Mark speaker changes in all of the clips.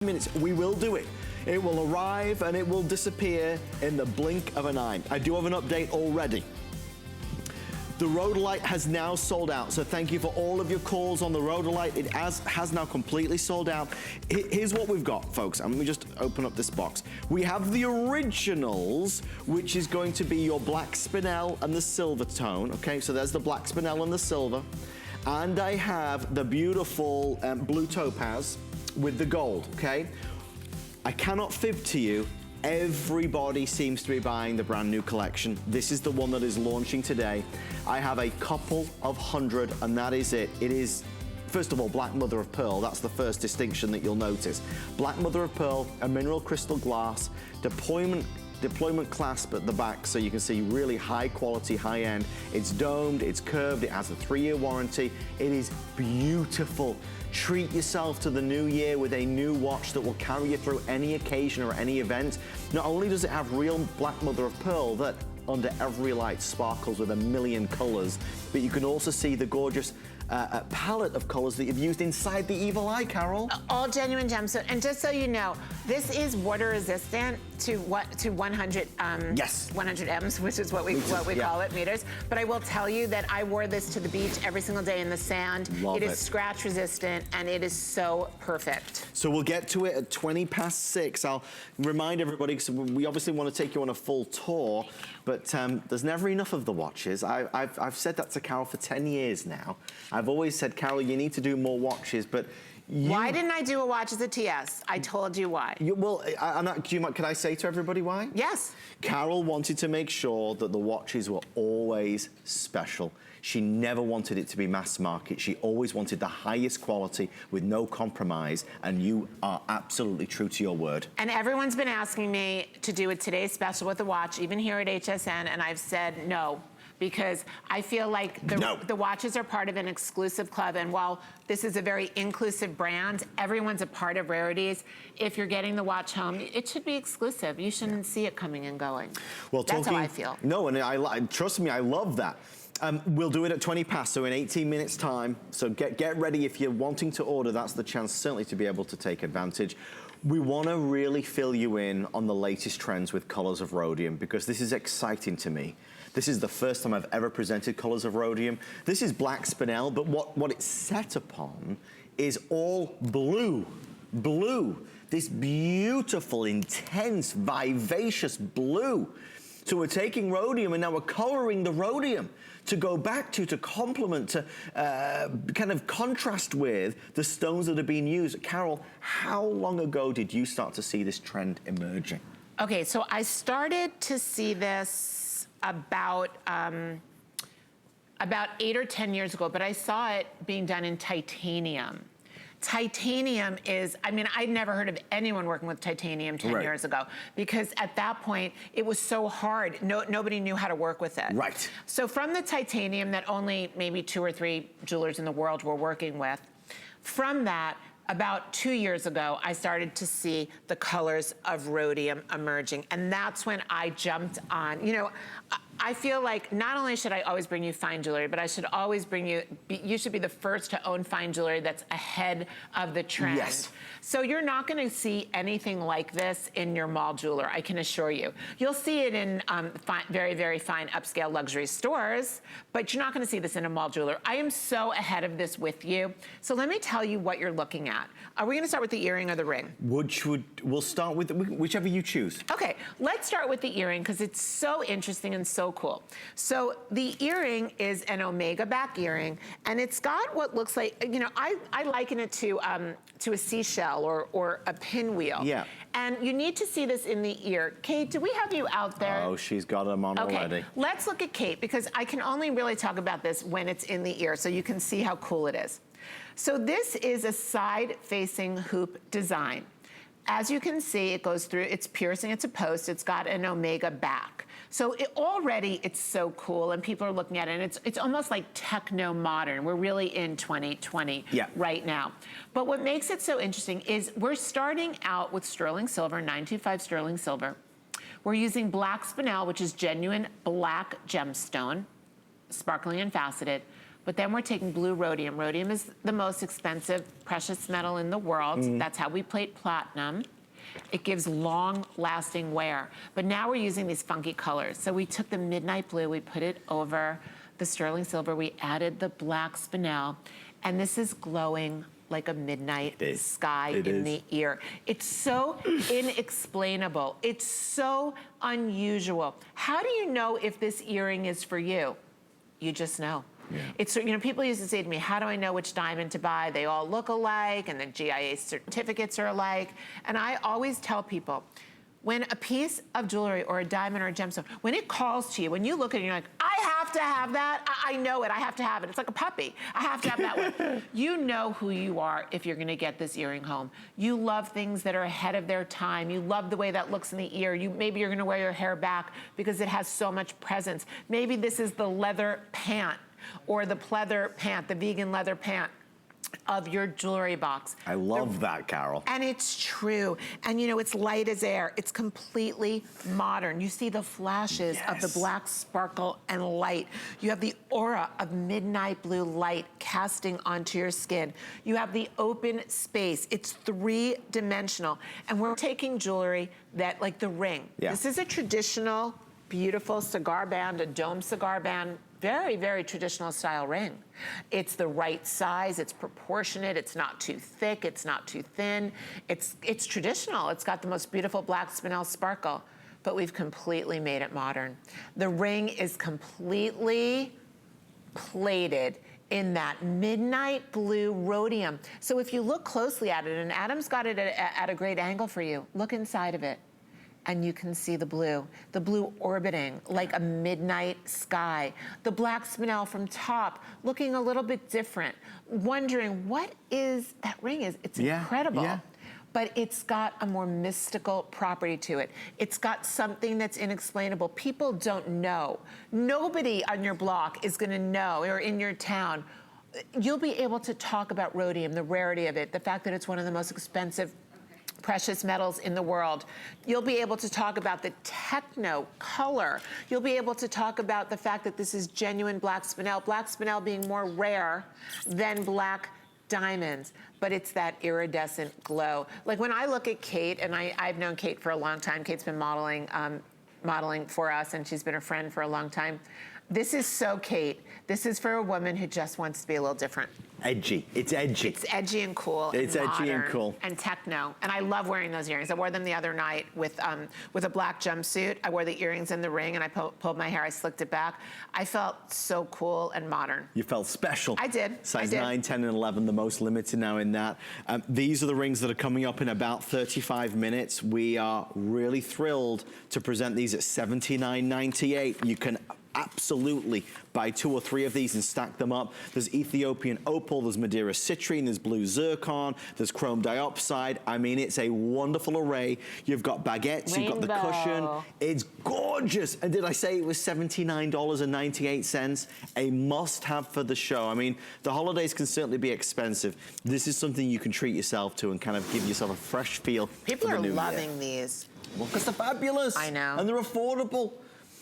Speaker 1: minutes. We will do it. It will arrive and it will disappear in the blink of an eye. I do have an update already. The Rhodolite has now sold out, so thank you for all of your calls on the Rhodolite. It has now completely sold out. Here's what we've got, folks. Let me just open up this box. We have the originals, which is going to be your black spinel and the silver tone. Okay, so there's the black spinel and the silver. And I have the beautiful blue topaz with the gold, okay? I cannot fib to you. Everybody seems to be buying the brand new collection. This is the one that is launching today. I have a couple of hundred, and that is it. It is, first of all, black mother of pearl. That's the first distinction that you'll notice. Black mother of pearl, a mineral crystal glass, deployment clasp at the back, so you can see really high quality, high end. It's domed, it's curved, it has a 3-year warranty. It is beautiful. Treat yourself to the new year with a new watch that will carry you through any occasion or any event. Not only does it have real black mother of pearl that under every light sparkles with a million colors, but you can also see the gorgeous palette of colors that you've used inside the Evil Eye, Carol.
Speaker 2: All genuine gemstone. And just so you know, this is water resistant to 100
Speaker 1: yes,
Speaker 2: 100 M's, which is what we call it, meters. But I will tell you that I wore this to the beach every single day in the sand. It is scratch resistant and it is so perfect.
Speaker 1: So we'll get to it at 6:20. I'll remind everybody, because we obviously want to take you on a full tour, but there's never enough of the watches. I've said that to Carol for 10 years now. I've always said, Carol, you need to do more watches, but
Speaker 2: why didn't I do a watch as a TS? I told you why.
Speaker 1: Can I say to everybody why?
Speaker 2: Yes.
Speaker 1: Carol wanted to make sure that the watches were always special. She never wanted it to be mass market. She always wanted the highest quality with no compromise, and you are absolutely true to your word.
Speaker 2: And everyone's been asking me to do a today's special with the watch, even here at HSN, and I've said no. Because I feel like the watches are part of an exclusive club, and while this is a very inclusive brand, everyone's a part of Rarities. If you're getting the watch home, it should be exclusive. You shouldn't see it coming and going. Well, that's how I feel.
Speaker 1: No, and trust me, I love that. We'll do it at 20 past, so in 18 minutes time. So get ready if you're wanting to order. That's the chance certainly to be able to take advantage. We want to really fill you in on the latest trends with colors of rhodium, because this is exciting to me. This is the first time I've ever presented colors of rhodium. This is black spinel, but what it's set upon is all blue. Blue. This beautiful, intense, vivacious blue. So we're taking rhodium and now we're coloring the rhodium to go back to complement, to kind of contrast with the stones that are being used. Carol, how long ago did you start to see this trend emerging?
Speaker 2: Okay, so I started to see this about 8 or 10 years ago, but I saw it being done in titanium. Titanium is, I mean, I'd never heard of anyone working with titanium 10 years ago, because at that point, it was so hard. Nobody knew how to work with it.
Speaker 1: Right.
Speaker 2: So from the titanium that only maybe 2 or 3 jewelers in the world were working with, from that, about 2 years ago, I started to see the colors of rhodium emerging. And that's when I jumped on. You know, I feel like not only should I always bring you fine jewelry, but I should always bring you, you should be the first to own fine jewelry that's ahead of the trend. Yes. So you're not gonna see anything like this in your mall jeweler, I can assure you. You'll see it in very, very fine upscale luxury stores, but you're not gonna see this in a mall jeweler. I am so ahead of this with you. So let me tell you what you're looking at. Are we gonna start with the earring or the ring?
Speaker 1: We'll start with whichever you choose.
Speaker 2: Okay, let's start with the earring because it's so interesting and so cool. So the earring is an omega back earring, and it's got what looks like, you know, I liken it to a seashell or a pinwheel. Yeah. And you need to see this in the ear. Kate, do we have you out there?
Speaker 1: Oh, she's got them on already.
Speaker 2: Let's look at Kate, because I can only really talk about this when it's in the ear, so you can see how cool it is. So this is a side-facing hoop design. As you can see, it goes through, it's piercing, it's a post, it's got an omega back. So already it's so cool, and people are looking at it, and it's almost like techno-modern. We're really in 2020 right now. But what makes it so interesting is we're starting out with sterling silver, 925 sterling silver. We're using black spinel, which is genuine black gemstone, sparkling and faceted. but then we're taking blue rhodium. Rhodium is the most expensive precious metal in the world. That's how we plate platinum. It gives long-lasting wear. But now we're using these funky colors. So we took the midnight blue, we put it over the sterling silver, we added the black spinel, and this is glowing like a midnight sky in the ear. It's so inexplainable. It's so unusual. How do you know if this earring is for you? You just know. Yeah. It's, you know, people used to say to me, how do I know which diamond to buy? They all look alike, and the GIA certificates are alike. And I always tell people, when a piece of jewelry or a diamond or a gemstone, when it calls to you, when you look at it, you're like, I have to have that. I know it. I have to have it. It's like a puppy. I have to have that one. You know who you are if you're going to get this earring home. You love things that are ahead of their time. You love the way that looks in the ear. Maybe you're going to wear your hair back because it has so much presence. Maybe this is the leather pant or the pleather pant, the vegan leather pant of your jewelry box.
Speaker 1: I love that, Carol.
Speaker 2: And it's true. And you know, it's light as air. It's completely modern. You see the flashes of the black sparkle and light. You have the aura of midnight blue light casting onto your skin. You have the open space. It's three-dimensional. And we're taking jewelry that, like the ring. Yeah. This is a traditional, beautiful cigar band, a dome cigar band, very, very traditional style ring. It's the right size, it's proportionate, it's not too thick, it's not too thin. It's traditional, it's got the most beautiful black spinel sparkle, but we've completely made it modern. The ring is completely plated in that midnight blue rhodium. So if you look closely at it, and Adam's got it at a great angle for you, look inside of it. And you can see the blue orbiting like a midnight sky. The black spinel from top looking a little bit different, wondering what is that ring is. It's incredible. Yeah. But it's got a more mystical property to it. It's got something that's inexplainable. People don't know. Nobody on your block is gonna know, or in your town. You'll be able to talk about rhodium, the rarity of it, the fact that it's one of the most expensive precious metals in the world. You'll be able to talk about the techno color. You'll be able to talk about the fact that this is genuine black spinel being more rare than black diamonds, but it's that iridescent glow. Like when I look at Kate, and I've known Kate for a long time. Kate's been modeling for us, and she's been a friend for a long time. This is so Kate. This is for a woman who just wants to be a little different.
Speaker 1: Edgy. It's edgy.
Speaker 2: It's edgy and cool.
Speaker 1: It's
Speaker 2: and
Speaker 1: edgy
Speaker 2: modern
Speaker 1: and cool.
Speaker 2: And techno. And I love wearing those earrings. I wore them the other night with a black jumpsuit. I wore the earrings and the ring, and I pulled my hair. I slicked it back. I felt so cool and modern.
Speaker 1: You felt special.
Speaker 2: I did.
Speaker 1: Size 9, 10, and 11, the most limited now in that. These are the rings that are coming up in about 35 minutes. We are really thrilled to present these at $79.98. You can absolutely buy 2 or 3 of these and stack them up. There's Ethiopian opal, there's Madeira citrine, there's blue zircon, there's chrome diopside. I mean, it's a wonderful array. You've got baguettes, you've got the cushion. It's gorgeous. And did I say it was $79.98? A must-have for the show. I mean, the holidays can certainly be expensive. This is something you can treat yourself to and kind of give yourself a fresh feel.
Speaker 2: People are loving these.
Speaker 1: Well, because they're fabulous.
Speaker 2: I know.
Speaker 1: And they're affordable.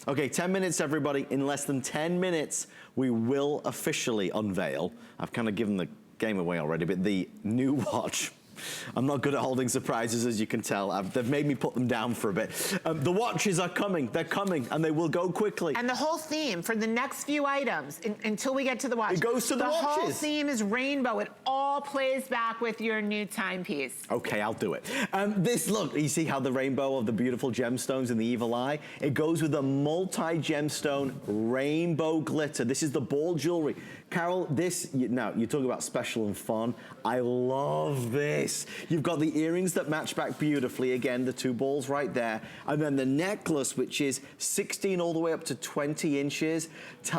Speaker 1: Okay, 10 minutes, everybody. In less than 10 minutes, we will officially unveil, I've kind of given the game away already, but the new watch. I'm not good at holding surprises, as you can tell. They've made me put them down for a bit. The watches are coming. They're coming, and they will go quickly.
Speaker 2: And the whole theme for the next few items, until we get to the watch.
Speaker 1: It goes to the watches.
Speaker 2: The whole theme is rainbow. It all plays back with your new timepiece.
Speaker 1: Okay, I'll do it. Look, you see how the rainbow of the beautiful gemstones in the evil eye? It goes with a multi-gemstone rainbow glitter. This is the ball jewelry. Carol, now you talk about special and fun. I love this. You've got the earrings that match back beautifully. Again, the 2 balls right there. And then the necklace, which is 16 all the way up to 20 inches.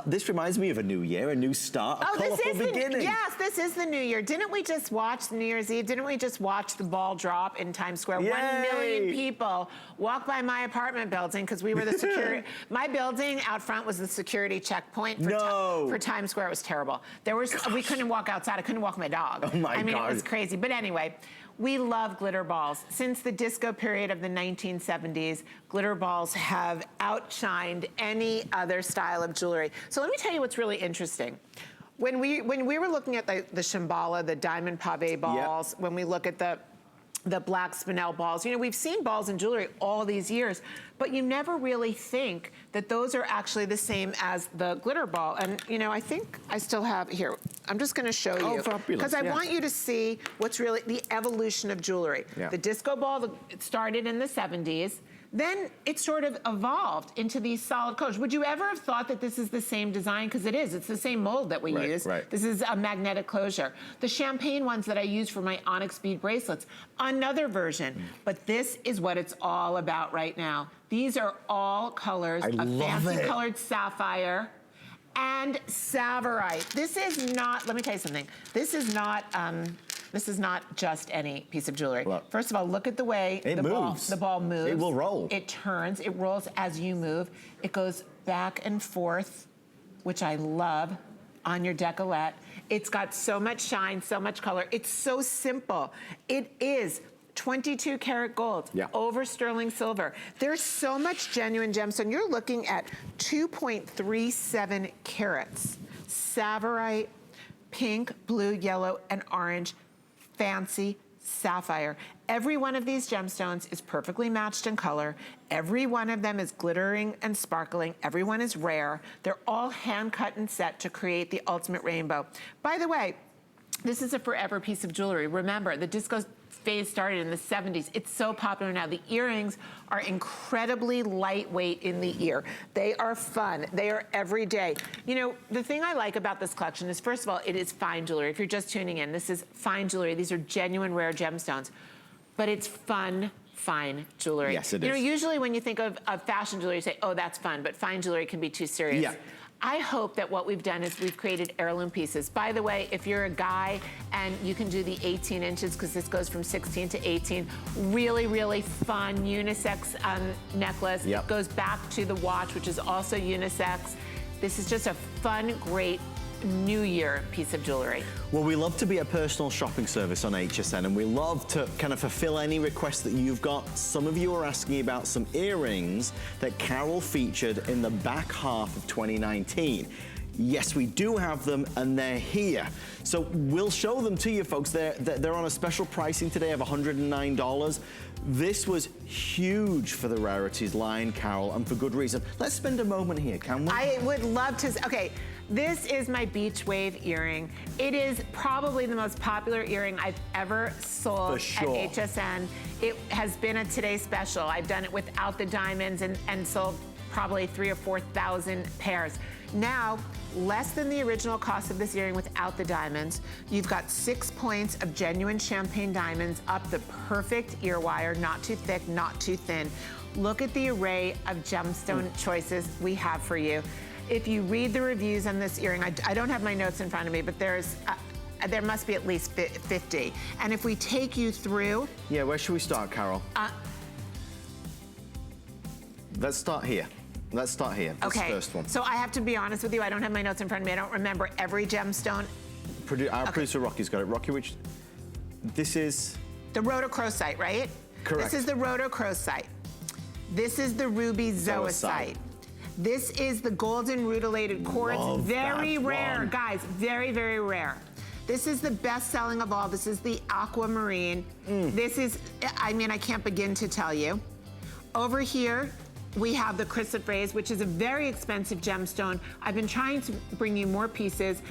Speaker 1: This reminds me of a new year, a new start, a colorful beginning.
Speaker 2: Yes, this is the new year. Didn't we just watch New Year's Eve? Didn't we just watch the ball drop in Times Square?
Speaker 1: Yay.
Speaker 2: 1 million people walked by my apartment building because we were the security. My building out front was the security checkpoint for Times Square. It was terrible. We couldn't walk outside. I couldn't walk my dog.
Speaker 1: Oh my God.
Speaker 2: It was crazy. But anyway, we love glitter balls. Since the disco period of the 1970s, glitter balls have outshined any other style of jewelry. So let me tell you what's really interesting. When we were looking at the Shambhala, the diamond pave balls, when we look at the black spinel balls, you know, we've seen balls in jewelry all these years, but you never really think that those are actually the same as the glitter ball. And, you know, I think I still have, here, I'm just gonna show you.
Speaker 1: Oh, fabulous.
Speaker 2: Because I want you to see what's really the evolution of jewelry.
Speaker 1: Yeah.
Speaker 2: The disco ball, it started in the 70s. Then it sort of evolved into these solid colors. Would you ever have thought that this is the same design? Because it is, it's the same mold that we use.
Speaker 1: Right.
Speaker 2: This is a magnetic closure. The champagne ones that I use for my onyx bead bracelets, another version. But this is what it's all about right now. These are all colors of fancy colored sapphire and Savorite. This is not, let me tell you something. This is not just any piece of jewelry. Look. First of all, look at the way the ball moves.
Speaker 1: It will roll.
Speaker 2: It turns, it rolls as you move. It goes back and forth, which I love, on your decollet. It's got so much shine, so much color. It's so simple. It is 22 karat gold over sterling silver. There's so much genuine gemstone. You're looking at 2.37 carats. Savorite, pink, blue, yellow, and orange. Fancy sapphire. Every one of these gemstones is perfectly matched in color. Every one of them is glittering and sparkling. Every one is rare. They're all hand cut and set to create the ultimate rainbow. By the way, this is a forever piece of jewelry. Remember, the disco phase started in the 70s. It's so popular now. The earrings are incredibly lightweight in the ear. They are fun. They are everyday. You know, the thing I like about this collection is, first of all, it is fine jewelry. If you're just tuning in, this is fine jewelry. These are genuine rare gemstones. But it's fun, fine jewelry.
Speaker 1: Yes, it is.
Speaker 2: You know, usually when you think of fashion jewelry, you say, oh, that's fun, but fine jewelry can be too serious.
Speaker 1: Yeah.
Speaker 2: I hope that what we've done is we've created heirloom pieces. By the way, if you're a guy and you can do the 18 inches, because this goes from 16 to 18, really, really fun unisex necklace. Goes back to the watch, which is also unisex. This is just a fun, great New Year piece of jewelry.
Speaker 1: Well, we love to be a personal shopping service on HSN, and we love to kind of fulfill any requests that you've got. Some of you are asking about some earrings that Carol featured in the back half of 2019. Yes, we do have them, and they're here. So we'll show them to you, folks. They're on a special pricing today of $109. This was huge for the Rarities line, Carol, and for good reason. Let's spend a moment here, can we?
Speaker 2: I would love to. Okay, this is my beach wave earring. It is probably the most popular earring I've ever sold at HSN. It has been a Today Special. I've done it without the diamonds and sold probably 3,000 or 4,000 pairs. Now, less than the original cost of this earring without the diamonds. You've got 6 points of genuine champagne diamonds up the perfect ear wire, not too thick, not too thin. Look at the array of gemstone choices we have for you. If you read the reviews on this earring, I don't have my notes in front of me, but there must be at least 50. And if we take you through...
Speaker 1: Yeah, where should we start, Carol? Let's start here. Let's start here. This first one.
Speaker 2: So I have to be honest with you, I don't have my notes in front of me. I don't remember every gemstone.
Speaker 1: Our producer Rocky's got it. Rocky, which... This is...
Speaker 2: The rhodochrosite, right?
Speaker 1: Correct.
Speaker 2: This is the rhodochrosite. This is the ruby zoisite. This is the golden rutilated quartz. Very rare, guys. Very, very rare. This is the best selling of all. This is the aquamarine. This is, I mean, I can't begin to tell you. Over here, we have the chrysoprase, which is a very expensive gemstone. I've been trying to bring you more pieces.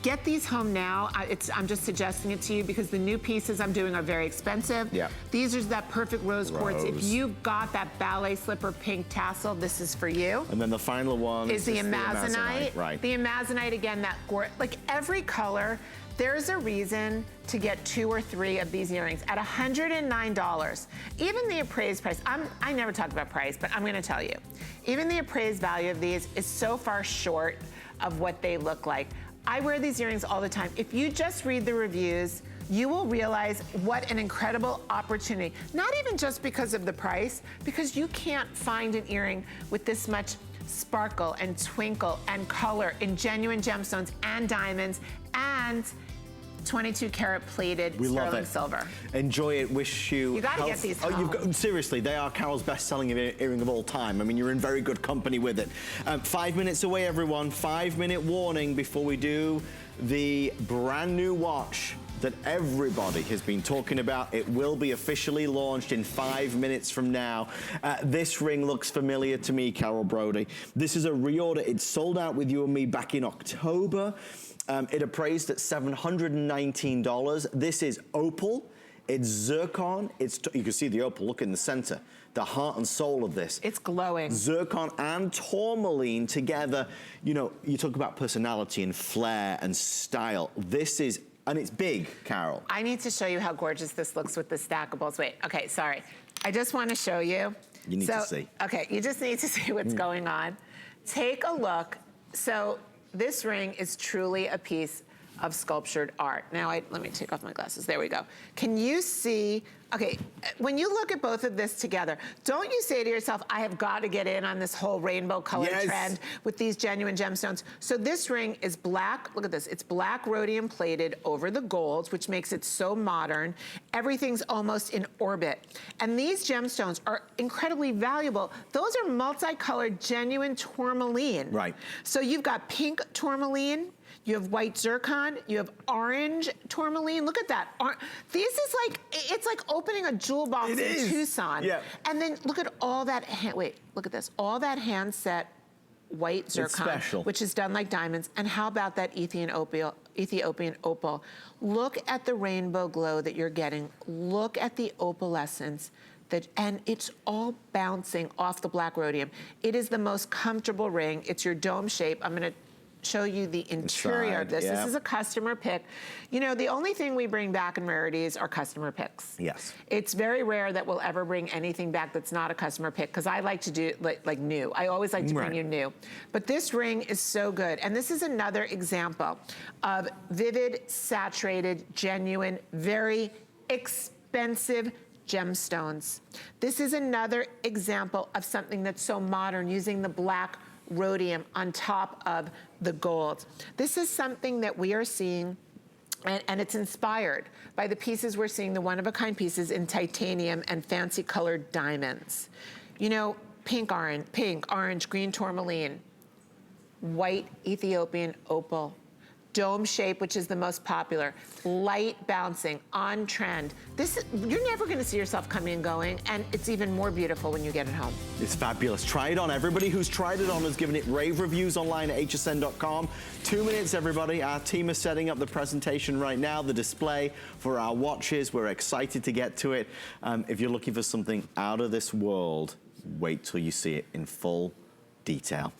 Speaker 2: Get these home now. I'm just suggesting it to you because the new pieces I'm doing are very expensive.
Speaker 1: Yeah.
Speaker 2: These are that perfect rose quartz. If you got that ballet slipper pink tassel, this is for you.
Speaker 1: And then the final one
Speaker 2: is the amazonite.
Speaker 1: Right.
Speaker 2: The amazonite, again, like every color, there's a reason to get 2 or 3 of these earrings at $109. Even the appraised price, I never talk about price, but I'm gonna tell you. Even the appraised value of these is so far short of what they look like. I wear these earrings all the time. If you just read the reviews, you will realize what an incredible opportunity. Not even just because of the price, because you can't find an earring with this much sparkle and twinkle and color in genuine gemstones and diamonds and 22 karat plated sterling silver.
Speaker 1: Enjoy it. Wish you.
Speaker 2: You gotta get these home.
Speaker 1: Seriously, they are Carol's best-selling earring of all time. I mean, you're in very good company with it. 5 minutes away, everyone. 5-minute warning before we do the brand new watch that everybody has been talking about. It will be officially launched in 5 minutes from now. This ring looks familiar to me, Carol Brody. This is a reorder. It sold out with you and me back in October. It appraised at $719. This is opal. It's zircon. You can see the opal. Look in the center. The heart and soul of this.
Speaker 2: It's glowing.
Speaker 1: Zircon and tourmaline together. You know, you talk about personality and flair and style. This is, and it's big, Carol.
Speaker 2: I need to show you how gorgeous this looks with the stackables. Wait, okay, sorry. I just want to show you.
Speaker 1: You need to see.
Speaker 2: Okay, you just need to see what's going on. Take a look. So this ring is truly a piece of sculptured art. Now, let me take off my glasses. There we go. Can you see, okay, when you look at both of this together, don't you say to yourself, I have got to get in on this whole rainbow color trend with these genuine gemstones. So this ring is black, look at this, it's black rhodium plated over the gold, which makes it so modern. Everything's almost in orbit. And these gemstones are incredibly valuable. Those are multicolored, genuine tourmaline.
Speaker 1: Right.
Speaker 2: So you've got pink tourmaline, you have white zircon, you have orange tourmaline. Look at that. This is like, it's like opening a jewel box in Tucson.
Speaker 1: Yeah.
Speaker 2: And then look at all that, wait, look at this. All that hand set white zircon, which is done like diamonds. And how about that Ethiopian opal? Look at the rainbow glow that you're getting. Look at the opalescence. And it's all bouncing off the black rhodium. It is the most comfortable ring. It's your dome shape. I'm gonna show you the interior of this.
Speaker 1: Yeah.
Speaker 2: This is a customer pick. You know, the only thing we bring back in Rarities are customer picks.
Speaker 1: Yes.
Speaker 2: It's very rare that we'll ever bring anything back that's not a customer pick, because I like to do like new. I always like to bring you new. But this ring is so good. And this is another example of vivid, saturated, genuine, very expensive gemstones. This is another example of something that's so modern, using the black rhodium on top of the gold. This is something that we are seeing, and it's inspired by the pieces we're seeing, the one-of-a-kind pieces in titanium and fancy colored diamonds. You know, pink, orange, green tourmaline, white Ethiopian opal, dome shape, which is the most popular, light bouncing, on trend. You're never gonna see yourself coming and going, and it's even more beautiful when you get it home.
Speaker 1: It's fabulous. Try it on. Everybody who's tried it on has given it rave reviews online at hsn.com. 2 minutes, everybody. Our team is setting up the presentation right now, the display for our watches. We're excited to get to it. If you're looking for something out of this world, wait till you see it in full detail.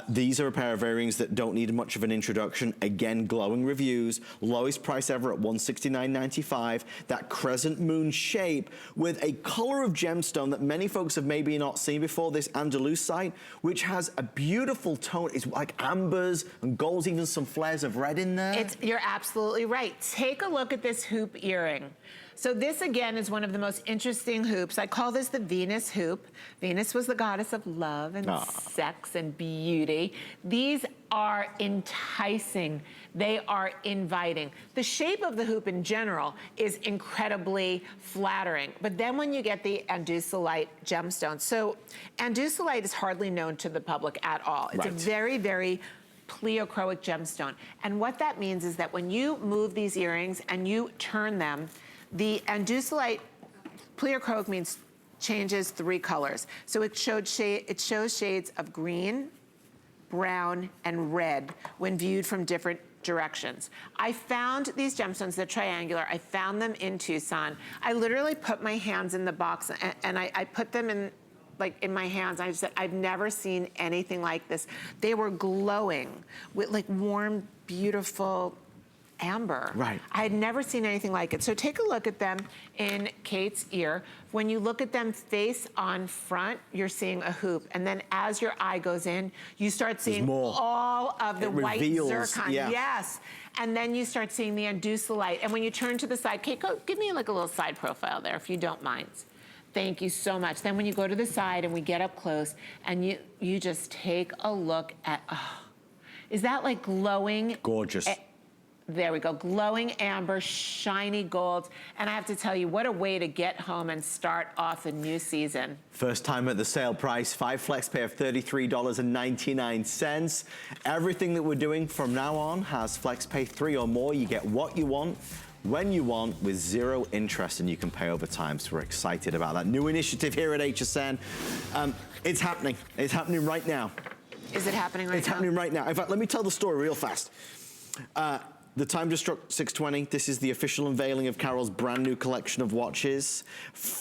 Speaker 1: These are a pair of earrings that don't need much of an introduction. Again, glowing reviews. Lowest price ever at $169.95. That crescent moon shape with a color of gemstone that many folks have maybe not seen before, this Andalusite, which has a beautiful tone. It's like ambers and golds, even some flares of red in there.
Speaker 2: You're absolutely right. Take a look at this hoop earring. So this, again, is one of the most interesting hoops. I call this the Venus hoop. Venus was the goddess of love and sex and beauty. These are enticing. They are inviting. The shape of the hoop in general is incredibly flattering. But then when you get the Andalusite gemstone, so Andalusite is hardly known to the public at all. It's a very, very pleochroic gemstone. And what that means is that when you move these earrings and you turn them, the Andalusite, pleochroic means changes 3 colors. So it shows shades of green, brown, and red when viewed from different directions. I found these gemstones, they're triangular. I found them in Tucson. I literally put my hands in the box and I put them in my hands. I just said, I've never seen anything like this. They were glowing with like warm, beautiful amber.
Speaker 1: Right.
Speaker 2: I had never seen anything like it. So take a look at them in Kate's ear. When you look at them face on front, you're seeing a hoop. And then as your eye goes in, you start seeing all of the white zircon. Yes. And then you start seeing the Andalusite. And when you turn to the side, Kate, give me like a little side profile there, if you don't mind. Thank you so much. Then when you go to the side and we get up close and you just take a look at, is that like glowing?
Speaker 1: Gorgeous.
Speaker 2: There we go, glowing amber, shiny gold. And I have to tell you, what a way to get home and start off the new season.
Speaker 1: First time at the sale price, 5 flex pay of $33.99. Everything that we're doing from now on has flex pay 3 or more. You get what you want, when you want, with 0 interest, and you can pay over time. So we're excited about that new initiative here at HSN. It's happening. It's happening right now.
Speaker 2: Is it happening right now?
Speaker 1: It's happening right now. In fact, let me tell the story real fast. The time just struck 6:20. This is the official unveiling of Carol's brand new collection of watches.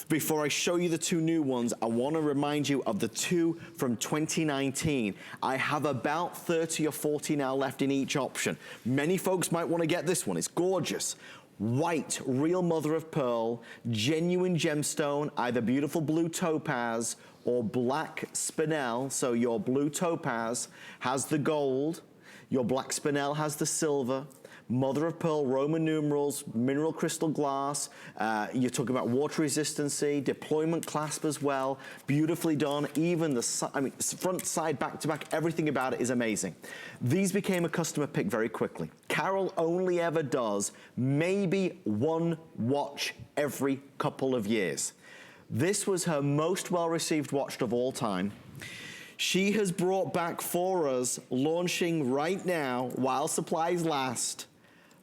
Speaker 1: Before I show you the 2 new ones, I want to remind you of the 2 from 2019. I have about 30 or 40 now left in each option. Many folks might want to get this one. It's gorgeous. White, real mother of pearl, genuine gemstone, either beautiful blue topaz or black spinel. So your blue topaz has the gold, your black spinel has the silver. Mother of pearl, Roman numerals, mineral crystal glass. You're talking about water resistancy, deployment clasp as well. Beautifully done. Even the front, side, back to back, everything about it is amazing. These became a customer pick very quickly. Carol only ever does maybe 1 watch every couple of years. This was her most well-received watch of all time. She has brought back for us, launching right now, while supplies last,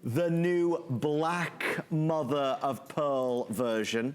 Speaker 1: the new black mother of pearl version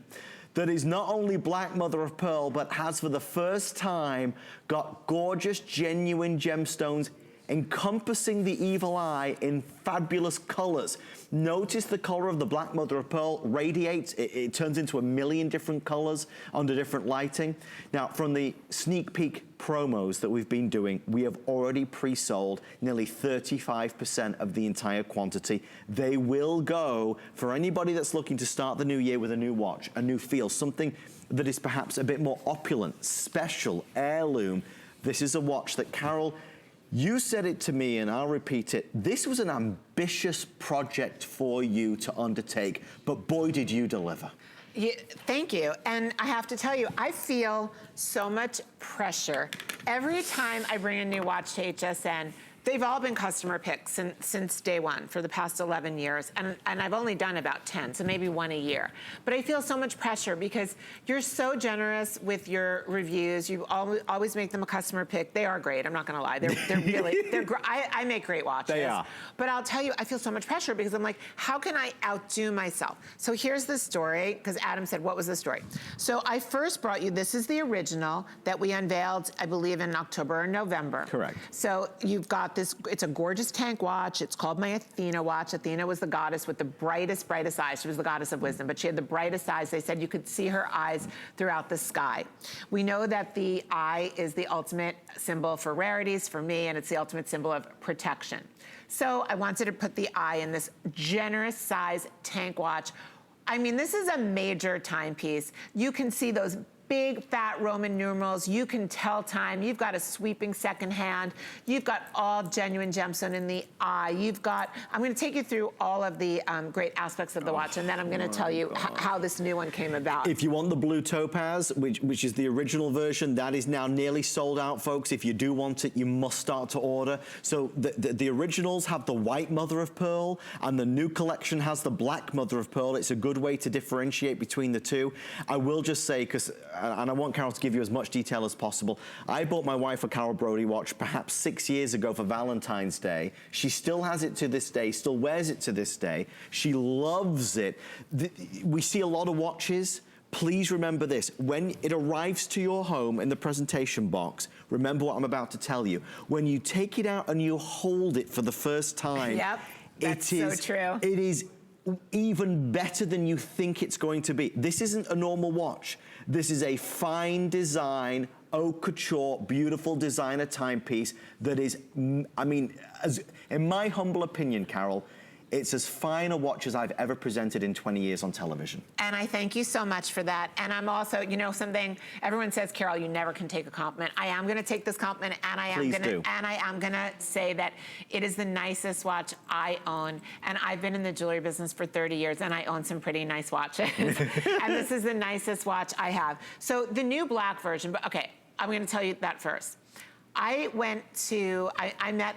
Speaker 1: that is not only black mother of pearl, but has for the first time got gorgeous, genuine gemstones encompassing the evil eye in fabulous colors. Notice the color of the black mother of pearl radiates. It turns into 1,000,000 different colors under different lighting. Now, from the sneak peek promos that we've been doing, we have already pre-sold nearly 35% of the entire quantity. They will go for anybody that's looking to start the new year with a new watch, a new feel, something that is perhaps a bit more opulent, special, heirloom. This is a watch that Carol, you said it to me, and I'll repeat it. This was an ambitious project for you to undertake, but boy, did you deliver.
Speaker 2: Yeah, thank you. And I have to tell you, I feel so much pressure. Every time I bring a new watch to HSN, they've all been customer picks since day one for the past 11 years. And I've only done about 10, so maybe 1 a year. But I feel so much pressure because you're so generous with your reviews. You always make them a customer pick. They are great, I'm not gonna lie. They're really, I make great watches.
Speaker 1: They are.
Speaker 2: But I'll tell you, I feel so much pressure because I'm like, how can I outdo myself? So here's the story, because Adam said, what was the story? So I first brought you, this is the original that we unveiled, I believe in October or November.
Speaker 1: Correct.
Speaker 2: So you've got this, it's a gorgeous tank watch. It's called my Athena watch. Athena was the goddess with the brightest eyes. She was the goddess of wisdom, but she had the brightest eyes. They said you could see her eyes throughout the sky. We know that the eye is the ultimate symbol for rarities for me, and it's the ultimate symbol of protection. So I wanted to put the eye in this generous size tank watch. I mean, this is a major timepiece. You can see those big fat Roman numerals. You can tell time. You've got a sweeping second hand. You've got all genuine gemstone in the eye. You've got, I'm gonna take you through all of the great aspects of the watch, and then I'm gonna tell you how this new one came about.
Speaker 1: If you want the blue topaz, which is the original version, that is now nearly sold out, folks. If you do want it, you must start to order. So the originals have the white mother of pearl, and the new collection has the black mother of pearl. It's a good way to differentiate between the two. I will just say, because and I want Carol to give you as much detail as possible. I bought my wife a Carol Brody watch perhaps 6 years ago for Valentine's Day. She still has it to this day, still wears it to this day. She loves it. We see a lot of watches. Please remember this. When it arrives to your home in the presentation box, remember what I'm about to tell you. When you take it out and you hold it for the first time,
Speaker 2: yep, that's so true.
Speaker 1: It is even better than you think it's going to be. This isn't a normal watch. This is a fine design, haute couture, beautiful designer timepiece that is, I mean, in my humble opinion, Carol, it's as fine a watch as I've ever presented in 20 years on television.
Speaker 2: And I thank you so much for that. And I'm also, you know something, everyone says, Carol, you never can take a compliment. I am gonna take this compliment, and I am gonna say that it is the nicest watch I own. And I've been in the jewelry business for 30 years, and I own some pretty nice watches. And this is the nicest watch I have. So the new black version, but okay, I'm gonna tell you that first. I met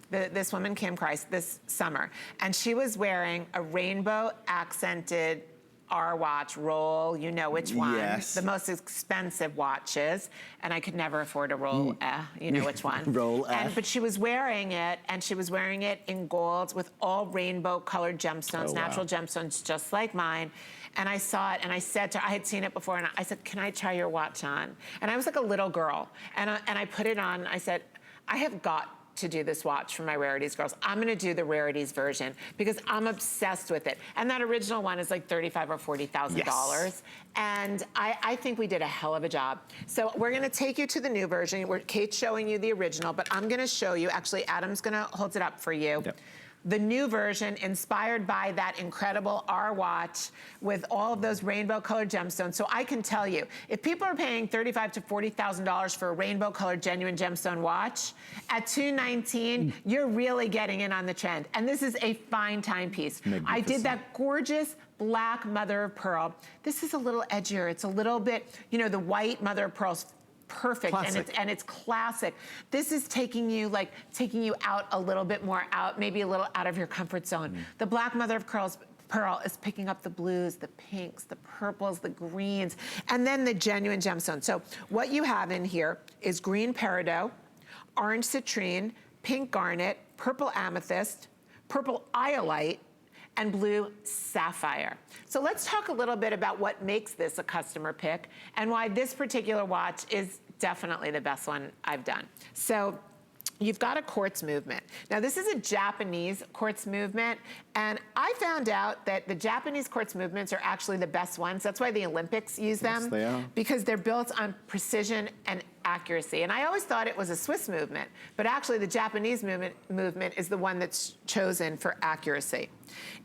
Speaker 2: this woman, Kim Christ, this summer, and she was wearing a rainbow accented our watch, Roll, you know which one.
Speaker 1: Yes.
Speaker 2: The most expensive watches, and I could never afford a Roll, you know which one.
Speaker 1: Roll
Speaker 2: But she was wearing it, and she was wearing it in gold with all rainbow colored gemstones, natural gemstones just like mine. And I saw it, and I said to her, I had seen it before, and I said, can I try your watch on? And I was like a little girl, and I put it on, and I said, I have got to do this watch for my Rarities girls. I'm gonna do the Rarities version because I'm obsessed with it. And that original one is like $35,000 or $40,000. Yes. And I think we did a hell of a job. So we're gonna take you to the new version. Kate's showing you the original, but I'm gonna show you, actually Adam's gonna hold it up for you. Yep. The new version inspired by that incredible R watch with all of those rainbow colored gemstones. So I can tell you, if people are paying $35,000 to $40,000 for a rainbow colored genuine gemstone watch, at $219, you're really getting in on the trend. And this is a fine timepiece. I did that gorgeous black mother of pearl. This is a little edgier. It's a little bit, you know, the white mother of pearl's perfect, and it's classic. This is taking you out a little bit more, maybe a little out of your comfort zone. The black mother of pearl is picking up the blues, the pinks, the purples, the greens, and then the genuine gemstone. So what you have in here is green peridot, orange citrine, pink garnet, purple amethyst, purple iolite, and blue sapphire. So let's talk a little bit about what makes this a customer pick and why this particular watch is definitely the best one I've done. So you've got a quartz movement. Now this is a Japanese quartz movement, and I found out that the Japanese quartz movements are actually the best ones. That's why the Olympics use them. Yes, they are. Because they're built on precision and accuracy. And I always thought it was a Swiss movement, but actually the Japanese movement is the one that's chosen for accuracy.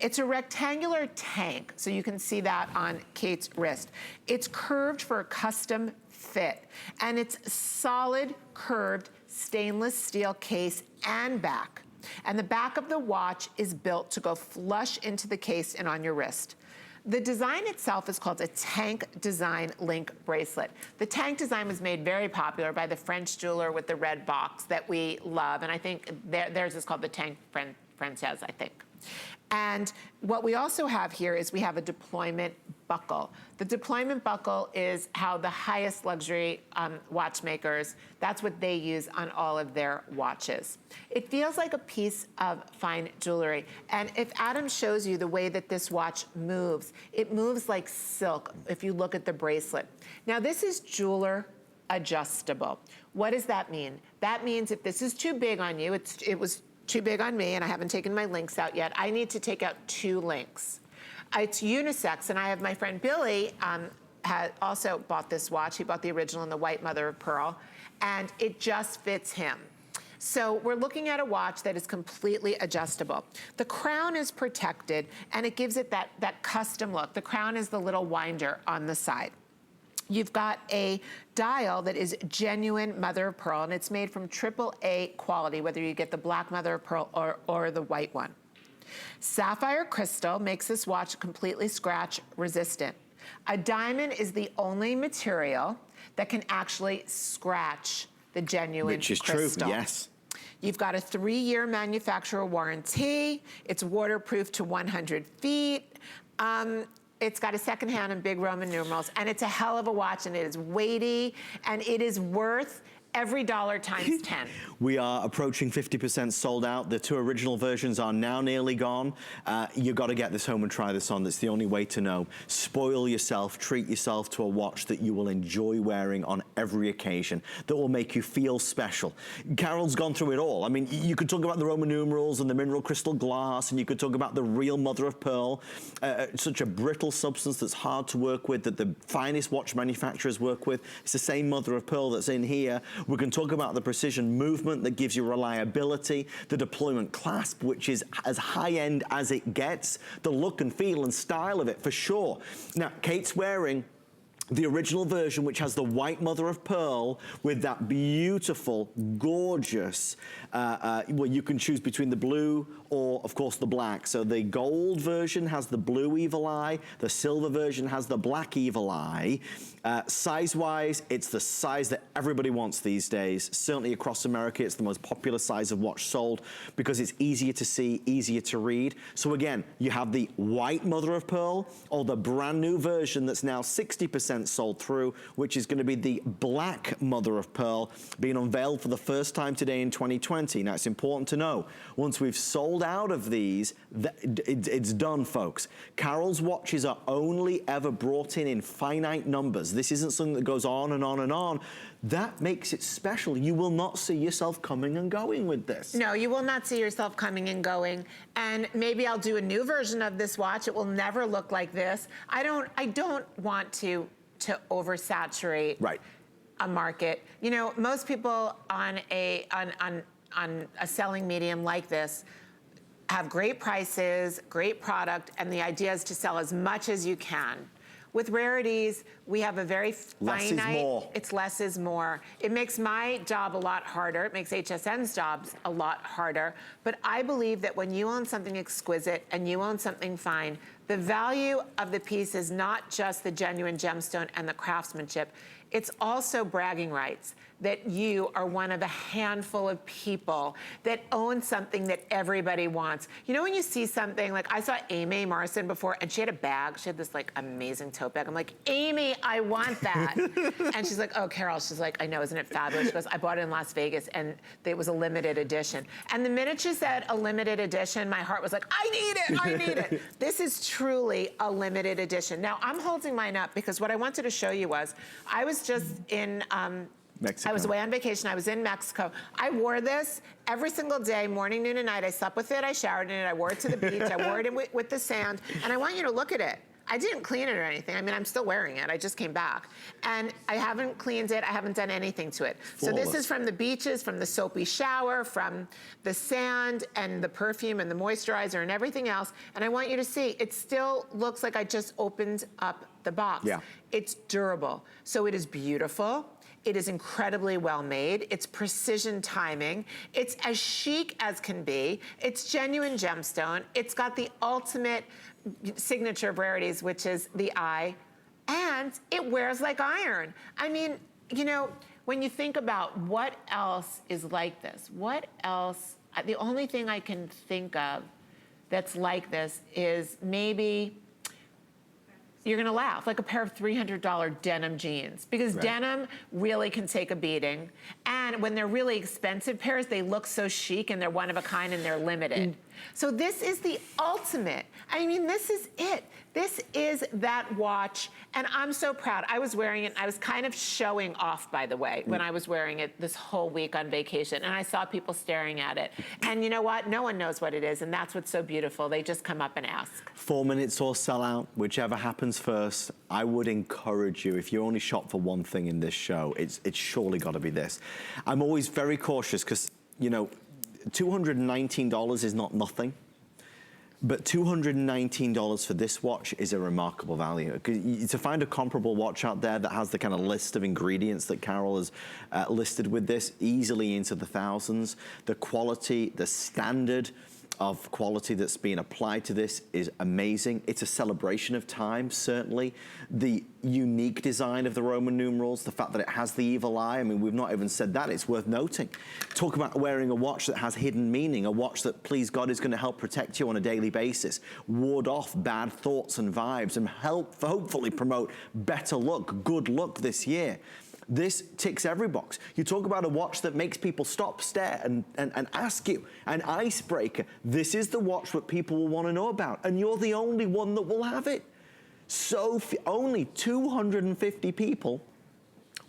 Speaker 2: It's a rectangular tank, so you can see that on Kate's wrist. It's curved for a custom fit, and it's solid, curved, stainless steel case and back. And the back of the watch is built to go flush into the case and on your wrist. The design itself is called a tank design link bracelet. The tank design was made very popular by the French jeweler with the red box that we love, and I think theirs is called the Tank Française, I think. And what we also have here is we have a deployment buckle. The deployment buckle is how the highest luxury watchmakers, that's what they use on all of their watches. It feels like a piece of fine jewelry. And if Adam shows you the way that this watch moves, it moves like silk if you look at the bracelet. Now this is jeweler adjustable. What does that mean? That means if this is too big on you, it was too big on me, and I haven't taken my links out yet. I need to take out 2 links. It's unisex, and I have my friend Billy had also bought this watch. He bought the original in the white mother of pearl, and it just fits him. So we're looking at a watch that is completely adjustable. The crown is protected, and it gives it that custom look. The crown is the little winder on the side. You've got a dial that is genuine mother of pearl, and it's made from AAA quality, whether you get the black mother of pearl or the white one. Sapphire crystal makes this watch completely scratch resistant. A diamond is the only material that can actually scratch the genuine crystal. Which is true, yes. You've got a 3-year manufacturer warranty. It's waterproof to 100 feet. It's got a second hand in big Roman numerals, and it's a hell of a watch, and it is weighty, and it is worth every dollar times 10.
Speaker 1: We are approaching 50% sold out. The 2 original versions are now nearly gone. You got to get this home and try this on. That's the only way to know. Spoil yourself, treat yourself to a watch that you will enjoy wearing on every occasion, that will make you feel special. Carol's gone through it all. I mean, you could talk about the Roman numerals and the mineral crystal glass, and you could talk about the real mother of pearl, such a brittle substance that's hard to work with, that the finest watch manufacturers work with. It's the same mother of pearl that's in here. We can talk about the precision movement that gives you reliability, the deployment clasp, which is as high-end as it gets, the look and feel and style of it, for sure. Now, Kate's wearing the original version, which has the white mother of pearl with that beautiful, gorgeous, well, you can choose between the blue or, of course, the black. So the gold version has the blue evil eye. The silver version has the black evil eye. Size-wise, it's the size that everybody wants these days. Certainly across America, it's the most popular size of watch sold because it's easier to see, easier to read. So again, you have the white mother of pearl or the brand new version that's now 60% sold through, which is going to be the black mother of pearl being unveiled for the first time today in 2020. Now, it's important to know, once we've sold out of these, it's done, folks. Carol's watches are only ever brought in finite numbers. This isn't something that goes on and on and on. That makes it special. You will not see yourself coming and going with this.
Speaker 2: No, you will not see yourself coming and going. And maybe I'll do a new version of this watch. It will never look like this. I don't want to oversaturate a market. You know, most people on a selling medium like this have great prices, great product, and the idea is to sell as much as you can. With Rarities, we have a very finite,
Speaker 1: less is more.
Speaker 2: It's less is more. It makes my job a lot harder. It makes HSN's jobs a lot harder. But I believe that when you own something exquisite and you own something fine, the value of the piece is not just the genuine gemstone and the craftsmanship. It's also bragging rights that you are one of a handful of people that own something that everybody wants. You know when you see something, like I saw Amy Marson before, and she had a bag. She had this like amazing tote bag. I'm like, Amy, I want that. And she's like, oh, Carol. She's like, I know, isn't it fabulous? She goes, I bought it in Las Vegas, and it was a limited edition. And the minute she said a limited edition, my heart was like, I need it, I need it. This is truly a limited edition. Now, I'm holding mine up because what I wanted to show you was, I was just in,
Speaker 1: Mexico.
Speaker 2: I was away on vacation. I was in Mexico. I wore this every single day, morning, noon, and night. I slept with it. I showered in it. I wore it to the beach. I wore it with the sand. And I want you to look at it. I didn't clean it or anything. I mean, I'm still wearing it. I just came back. And I haven't cleaned it. I haven't done anything to it.
Speaker 1: Flawless.
Speaker 2: So this is from the beaches, from the soapy shower, from the sand and the perfume and the moisturizer and everything else. And I want you to see, it still looks like I just opened up the box.
Speaker 1: Yeah.
Speaker 2: It's durable. So it is beautiful. It is incredibly well made. It's precision timing. It's as chic as can be. It's genuine gemstone. It's got the ultimate signature of Rarities, which is the eye, and it wears like iron. I mean, you know, when you think about what else is like this, what else, the only thing I can think of that's like this is maybe, you're gonna laugh, like a pair of $300 denim jeans, because denim really can take a beating. And when they're really expensive pairs, they look so chic and they're one of a kind and they're limited. So this is the ultimate. I mean, this is it. This is that watch, and I'm so proud. I was wearing it, and I was kind of showing off, by the way, when I was wearing it this whole week on vacation, and I saw people staring at it. And you know what? No one knows what it is, and that's what's so beautiful. They just come up and ask.
Speaker 1: 4 minutes or sell out, whichever happens first. I would encourage you, if you only shop for one thing in this show, it's surely got to be this. I'm always very cautious because, you know, $219 is not nothing. But $219 for this watch is a remarkable value. To find a comparable watch out there that has the kind of list of ingredients that Carol has listed with this, easily into the thousands, the quality, the standard of quality that's being applied to this is amazing. It's a celebration of time, certainly. The unique design of the Roman numerals, the fact that it has the evil eye, I mean, we've not even said that, it's worth noting. Talk about wearing a watch that has hidden meaning, a watch that, please God, is gonna help protect you on a daily basis, ward off bad thoughts and vibes, and help hopefully promote better luck, good luck this year. This ticks every box. You talk about a watch that makes people stop, stare, and ask you, an icebreaker. This is the watch that people will want to know about, and you're the only one that will have it. So only 250 people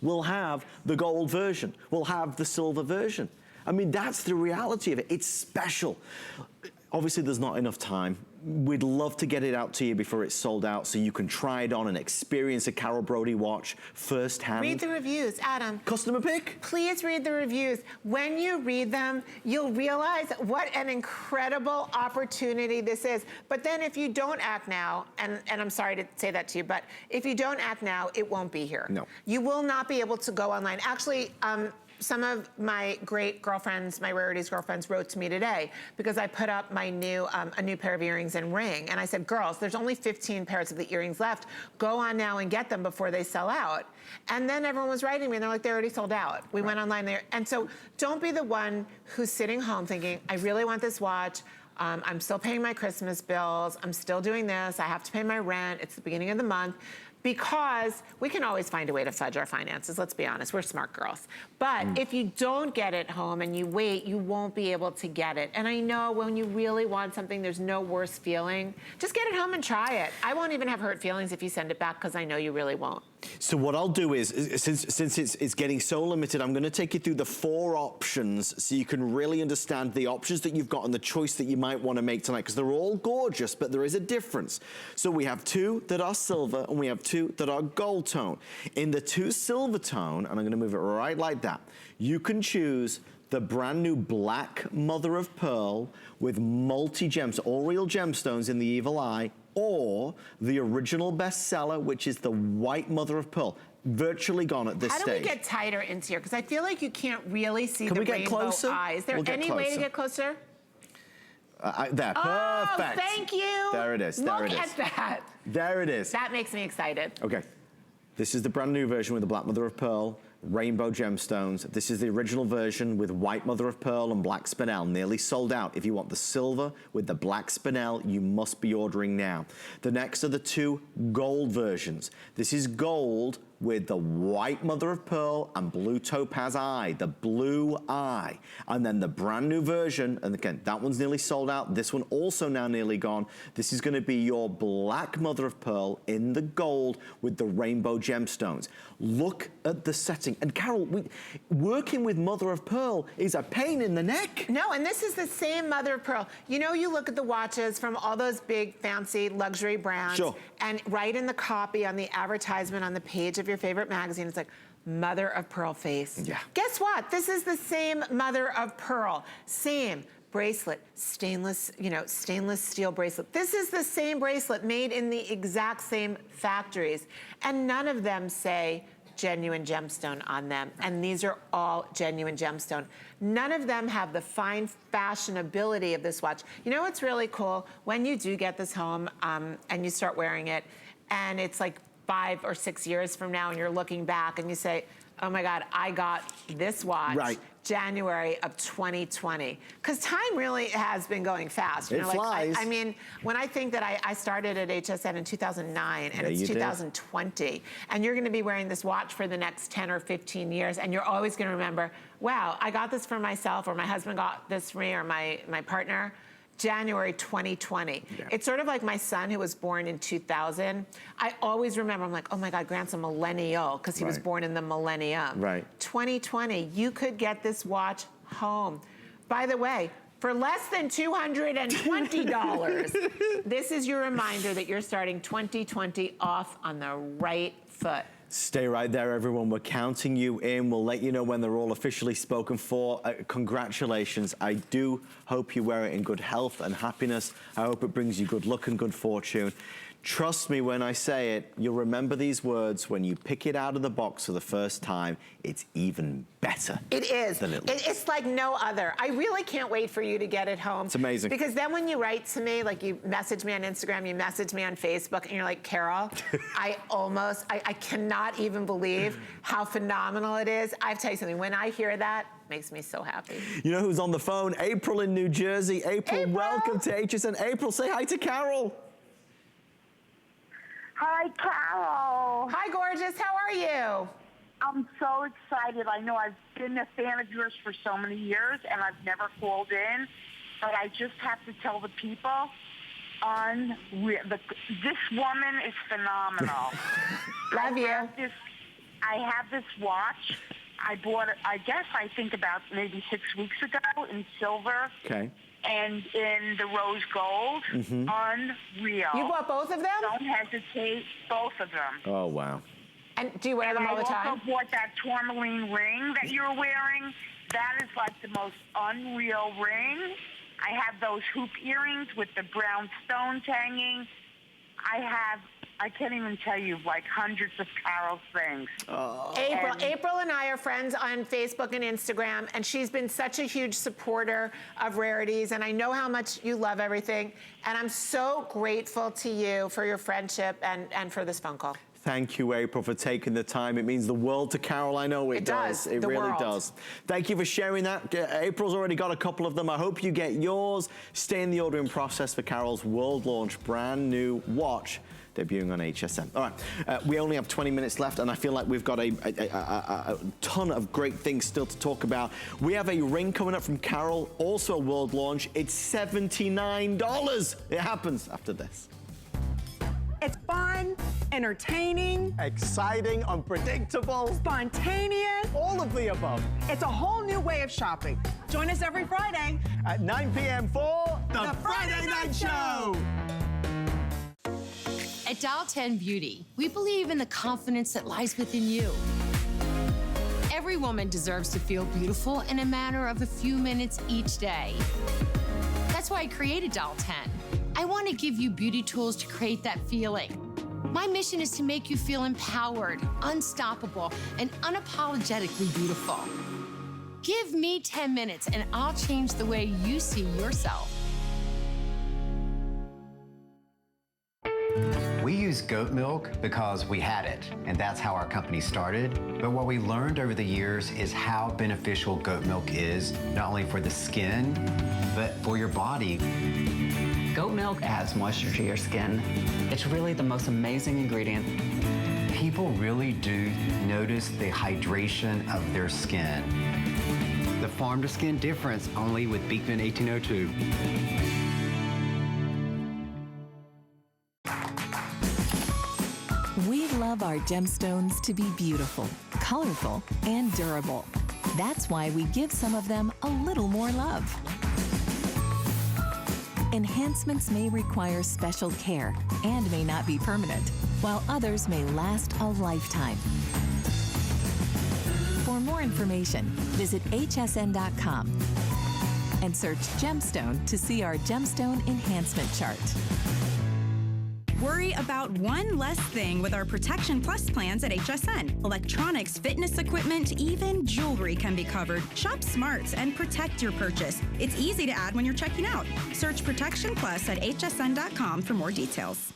Speaker 1: will have the gold version, will have the silver version. I mean, that's the reality of it. It's special. Obviously, there's not enough time. we'd love to get it out to you before it's sold out so you can try it on and experience a Carol Brody watch firsthand.
Speaker 2: Read the reviews, Adam.
Speaker 1: Customer pick?
Speaker 2: Please read the reviews. When you read them, you'll realize what an incredible opportunity this is. But then if you don't act now, and I'm sorry to say that to you, but if you don't act now, it won't be here.
Speaker 1: No.
Speaker 2: You will not be able to go online. Actually, some of my great girlfriends, my Rarities girlfriends, wrote to me today because I put up my new, a new pair of earrings and ring. And I said, girls, there's only 15 pairs of the earrings left. Go on now and get them before they sell out. And then everyone was writing me and they're like, they already sold out. We went online there. And so don't be the one who's sitting home thinking, I really want this watch. I'm still paying my Christmas bills. I'm still doing this. I have to pay my rent. It's the beginning of the month. Because we can always find a way to fudge our finances, let's be honest, we're smart girls. But if you don't get it home and you wait, you won't be able to get it. And I know when you really want something, there's no worse feeling. Just get it home and try it. I won't even have hurt feelings if you send it back because I know you really won't.
Speaker 1: So what I'll do is, since it's getting so limited, I'm gonna take you through the 4 options so you can really understand the options that you've got and the choice that you might wanna make tonight, because they're all gorgeous, but there is a difference. So we have 2 that are silver and we have 2 that are gold tone. In the 2 silver tone, and I'm gonna move it right like that, you can choose the brand new black mother of pearl with multi-gems, all real gemstones in the evil eye, or the original bestseller, which is the white mother of pearl, virtually gone at this stage.
Speaker 2: How do we get tighter into here? Because I feel like you can't really see the rainbow
Speaker 1: closer?
Speaker 2: eye. Is there
Speaker 1: We'll
Speaker 2: any way to get closer?
Speaker 1: There,
Speaker 2: Oh,
Speaker 1: perfect.
Speaker 2: thank you.
Speaker 1: There it is, there it is.
Speaker 2: Look at that.
Speaker 1: There it is.
Speaker 2: That makes me excited.
Speaker 1: Okay, this is the brand new version with the black mother of pearl, rainbow gemstones. This is the original version with white mother of pearl and black spinel, nearly sold out. If you want the silver with the black spinel, you must be ordering now. The next are the 2 gold versions. This is gold with the white mother of pearl and blue topaz eye, the blue eye. And then the brand new version, and again, that one's nearly sold out. This one also now nearly gone. This is gonna be your black mother of pearl in the gold with the rainbow gemstones. Look at the setting. And Carol, working with mother of pearl is a pain in the neck.
Speaker 2: No, and this is the same mother of pearl. You know, you look at the watches from all those big, fancy luxury brands,
Speaker 1: sure,
Speaker 2: and right in the copy on the advertisement on the page of your favorite magazine, it's like, mother of pearl face.
Speaker 1: Yeah.
Speaker 2: Guess what? This is the same mother of pearl. Same bracelet, stainless, you know, stainless steel bracelet. This is the same bracelet made in the exact same factories. And none of them say genuine gemstone on them. And these are all genuine gemstone. None of them have the fine fashionability of this watch. You know what's really cool? When you do get this home and you start wearing it, and it's like 5 or 6 years from now and you're looking back and you say, oh my God, I got this watch January of 2020. Because time really has been going fast.
Speaker 1: It flies.
Speaker 2: I mean, when I think that I started at HSN in 2009 and it's 2020, and you're gonna be wearing this watch for the next 10 or 15 years, and you're always gonna remember, wow, I got this for myself, or my husband got this for me, or my partner. January 2020. Yeah. It's sort of like my son who was born in 2000. I always remember, I'm like, oh my God, Grant's a millennial because he was born in the millennium. 2020, you could get this watch home. By the way, for less than $220, this is your reminder that you're starting 2020 off on the right foot.
Speaker 1: Stay right there, everyone. We're counting you in. We'll let you know when they're all officially spoken for. Congratulations. I do hope you wear it in good health and happiness. I hope it brings you good luck and good fortune. Trust me when I say it, you'll remember these words when you pick it out of the box for the first time. It's even better.
Speaker 2: It is.
Speaker 1: Than it looks.
Speaker 2: It's like no other. I really can't wait for you to get it home.
Speaker 1: It's amazing.
Speaker 2: Because then when you write to me, like you message me on Instagram, you message me on Facebook, and you're like, Carol, I cannot even believe how phenomenal it is. I have to tell you something, when I hear that, it makes me so happy.
Speaker 1: You know who's on the phone? April in New Jersey. April, welcome to HSN. April, say hi to Carol.
Speaker 3: Hi, Carol.
Speaker 2: Hi, gorgeous. How are you?
Speaker 3: I'm so excited. I know I've been a fan of yours for so many years, and I've never called in, but I just have to tell the people, this woman is phenomenal.
Speaker 2: Love you.
Speaker 3: I have this watch, I bought it, I think about maybe 6 weeks ago in silver.
Speaker 1: Okay.
Speaker 3: And in the rose gold. Unreal.
Speaker 2: You bought both of them?
Speaker 3: Don't hesitate. Both of them.
Speaker 1: Oh, wow.
Speaker 2: And do you wear them all the time?
Speaker 3: I also bought that tourmaline ring that you're wearing. That is like the most unreal ring. I have those hoop earrings with the brown stones hanging. I can't even tell you, like hundreds of Carol's things.
Speaker 2: April and I are friends on Facebook and Instagram, and she's been such a huge supporter of Rarities, and I know how much you love everything, and I'm so grateful to you for your friendship and for this phone call.
Speaker 1: Thank you, April, for taking the time. It means the world to Carol. I know it does. It really does. Thank you for sharing that. April's already got a couple of them. I hope you get yours. Stay in the ordering process for Carol's world launch brand new watch debuting on HSN. All right, we only have 20 minutes left, and I feel like we've got a ton of great things still to talk about. We have a ring coming up from Carol, also a world launch. It's $79. It happens after this.
Speaker 4: It's fun, entertaining,
Speaker 5: exciting, unpredictable,
Speaker 4: spontaneous,
Speaker 5: all of the above.
Speaker 4: It's a whole new way of shopping. Join us every Friday
Speaker 5: At 9 p.m. for
Speaker 4: The Friday Night Show.
Speaker 6: At Dial 10 Beauty, we believe in the confidence that lies within you. Every woman deserves to feel beautiful in a matter of a few minutes each day. That's why I created Dial 10. I want to give you beauty tools to create that feeling. My mission is to make you feel empowered, unstoppable, and unapologetically beautiful. Give me 10 minutes and I'll change the way you see yourself.
Speaker 7: We use goat milk because we had it, and that's how our company started. But what we learned over the years is how beneficial goat milk is, not only for the skin, but for your body.
Speaker 8: Goat milk adds moisture to your skin. It's really the most amazing ingredient.
Speaker 7: People really do notice the hydration of their skin. The farm-to-skin difference only with Beekman 1802.
Speaker 9: We love our gemstones to be beautiful, colorful, and durable. That's why we give some of them a little more love. Enhancements may require special care and may not be permanent, while others may last a lifetime. For more information, visit hsn.com and search gemstone to see our gemstone enhancement chart.
Speaker 10: Worry about one less thing with our Protection Plus plans at HSN. Electronics, fitness equipment, even jewelry can be covered. Shop smart and protect your purchase. It's easy to add when you're checking out. Search Protection Plus at hsn.com for more details.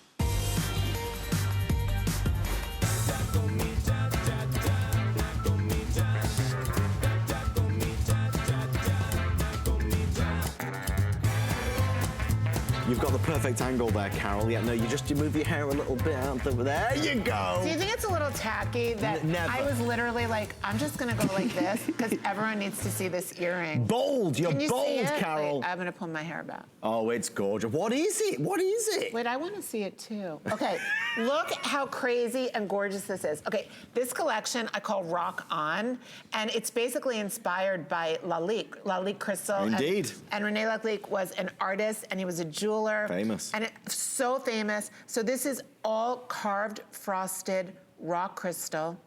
Speaker 1: You've got the perfect angle there, Carol. Yeah, no, you move your hair a little bit out there. There you go.
Speaker 2: Do you think it's a little tacky that
Speaker 1: Never.
Speaker 2: I was literally like, I'm just gonna go like this because everyone needs to see this earring.
Speaker 1: Bold, you're
Speaker 2: Can you
Speaker 1: bold,
Speaker 2: see it?
Speaker 1: Carol.
Speaker 2: Wait, I'm gonna pull my hair back.
Speaker 1: Oh, it's gorgeous. What is it? What is it?
Speaker 2: Wait, I wanna see it too. Okay, look how crazy and gorgeous this is. Okay, this collection I call Rock On, and it's basically inspired by Lalique Crystal.
Speaker 1: Indeed.
Speaker 2: And René Lalique was an artist and he was a jeweler.
Speaker 1: Famous.
Speaker 2: And so famous. So this is all carved, frosted rock crystal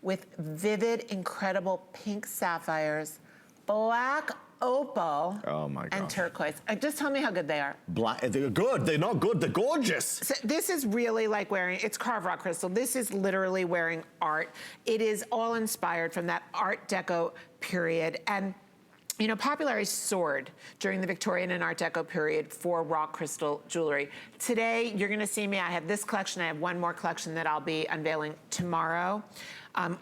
Speaker 2: with vivid, incredible pink sapphires, black opal,
Speaker 1: oh my God,
Speaker 2: and turquoise. Just tell me how good they are.
Speaker 1: Black, they're good. They're not good. They're gorgeous.
Speaker 2: So this is really like wearing, it's carved rock crystal. This is literally wearing art. It is all inspired from that Art Deco period. And you know, popularity soared during the Victorian and Art Deco period for rock crystal jewelry. Today, you're gonna see me, I have this collection, I have one more collection that I'll be unveiling tomorrow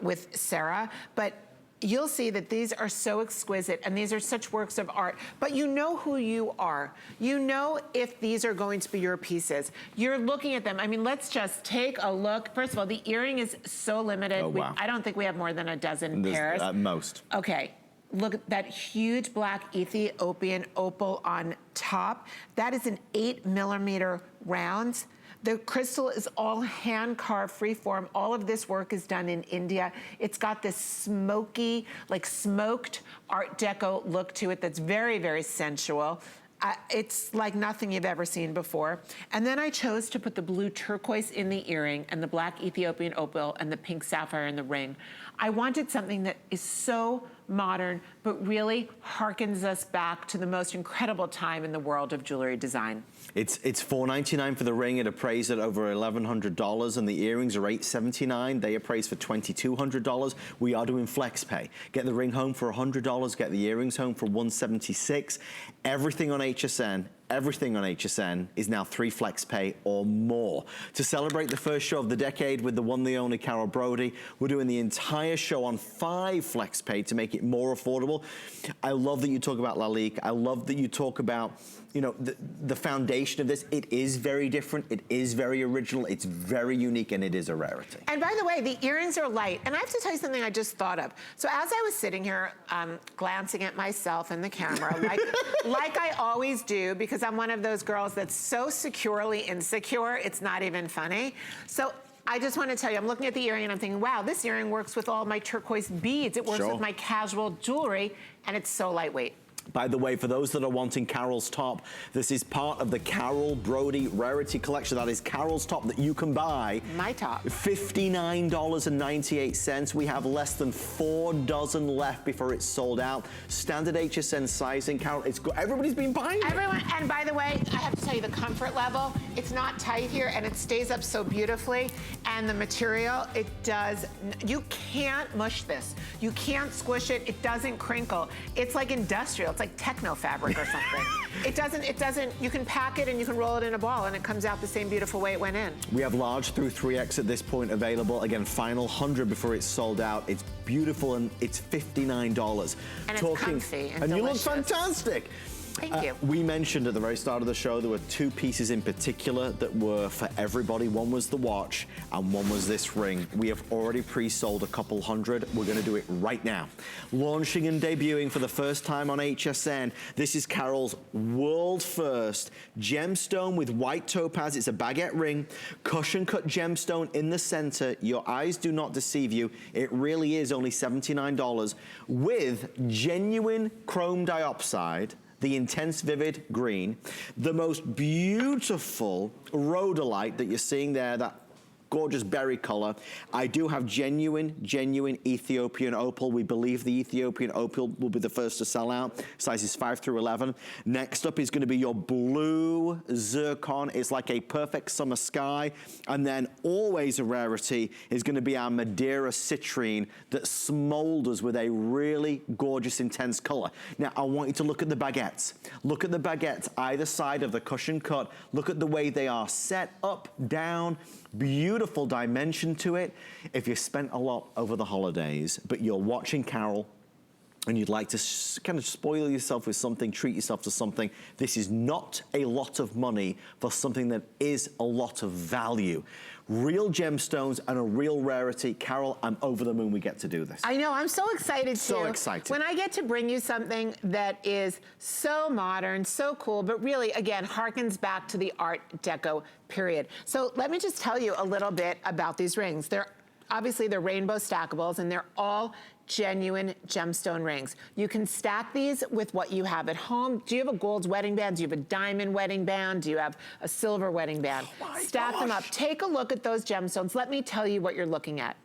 Speaker 2: with Sarah, but you'll see that these are so exquisite and these are such works of art, but you know who you are. You know if these are going to be your pieces. You're looking at them. I mean, let's just take a look. First of all, the earring is so limited.
Speaker 1: Oh, wow.
Speaker 2: I don't think we have more than a dozen pairs.
Speaker 1: At most.
Speaker 2: Okay. Look at that huge black Ethiopian opal on top. That is an 8mm round. The crystal is all hand-carved, freeform. All of this work is done in India. It's got this smoky, like smoked Art Deco look to it that's very, very sensual. It's like nothing you've ever seen before. And then I chose to put the blue turquoise in the earring and the black Ethiopian opal and the pink sapphire in the ring. I wanted something that is so modern, but really harkens us back to the most incredible time in the world of jewelry design.
Speaker 1: It's $4.99 for the ring. It appraised at over $1,100, and the earrings are $879. They appraised for $2,200. We are doing flex pay. Get the ring home for $100. Get the earrings home for $176. Everything on HSN. Everything on HSN is now 3 flex pay or more. To celebrate the first show of the decade with the one, the only Carol Brody, we're doing the entire show on 5 flex pay to make it more affordable. I love that you talk about Lalique. I love that you talk about, you know, the foundation of this. It is very different. It is very original. It's very unique, and it is a rarity.
Speaker 2: And by the way, the earrings are light. And I have to tell you something I just thought of. So as I was sitting here glancing at myself in the camera, like I always do, because I'm one of those girls that's so securely insecure, it's not even funny. So I just want to tell you, I'm looking at the earring and I'm thinking, wow, this earring works with all my turquoise beads. It works with my casual jewelry, and it's so lightweight.
Speaker 1: By the way, for those that are wanting Carol's top, this is part of the Carol Brody Rarity Collection. That is Carol's top that you can buy.
Speaker 2: My top.
Speaker 1: $59.98. We have less than 4 dozen left before it's sold out. Standard HSN sizing, Carol. It's good. Everybody's been buying it.
Speaker 2: Everyone, and by the way, I have to tell you the comfort level, it's not tight here and it stays up so beautifully. And the material, it does, you can't mush this. You can't squish it. It doesn't crinkle. It's like industrial. It's like techno fabric or something. It doesn't, you can pack it and you can roll it in a ball and it comes out the same beautiful way it went in.
Speaker 1: We have large through 3X at this point available. Again, final 100 before it's sold out. It's beautiful and it's $59.
Speaker 2: And it's comfy and
Speaker 1: you look
Speaker 2: delicious.
Speaker 1: Fantastic.
Speaker 2: Thank you.
Speaker 1: We mentioned at the very start of the show there were 2 pieces in particular that were for everybody. One was the watch and one was this ring. We have already pre-sold a couple hundred. We're going to do it right now. Launching and debuting for the first time on HSN. This is Carol's world first gemstone with white topaz. It's a baguette ring, cushion cut gemstone in the center. Your eyes do not deceive you. It really is only $79 with genuine chrome dioxide, the intense vivid green, the most beautiful rhodolite that you're seeing there, that gorgeous berry color. I do have genuine Ethiopian opal. We believe the Ethiopian opal will be the first to sell out. Sizes 5 through 11. Next up is going to be your blue zircon. It's like a perfect summer sky. And then always a rarity is going to be our Madeira citrine that smolders with a really gorgeous, intense color. Now, I want you to look at the baguettes. Look at the baguettes either side of the cushion cut. Look at the way they are set up, down. Beautiful dimension to it. If you spent a lot over the holidays, but you're watching Carol and you'd like to kind of spoil yourself with something, treat yourself to something, this is not a lot of money for something that is a lot of value. Real gemstones and a real rarity. Carol, I'm over the moon we get to do this.
Speaker 2: I know, I'm so excited too.
Speaker 1: So excited.
Speaker 2: When I get to bring you something that is so modern, so cool, but really, again, harkens back to the Art Deco period. So let me just tell you a little bit about these rings. Obviously, they're rainbow stackables, and they're all genuine gemstone rings. You can stack these with what you have at home. Do you have a gold wedding band? Do you have a diamond wedding band? Do you have a silver wedding band? Stack them up. Take a look at those gemstones. Let me tell you what you're looking at.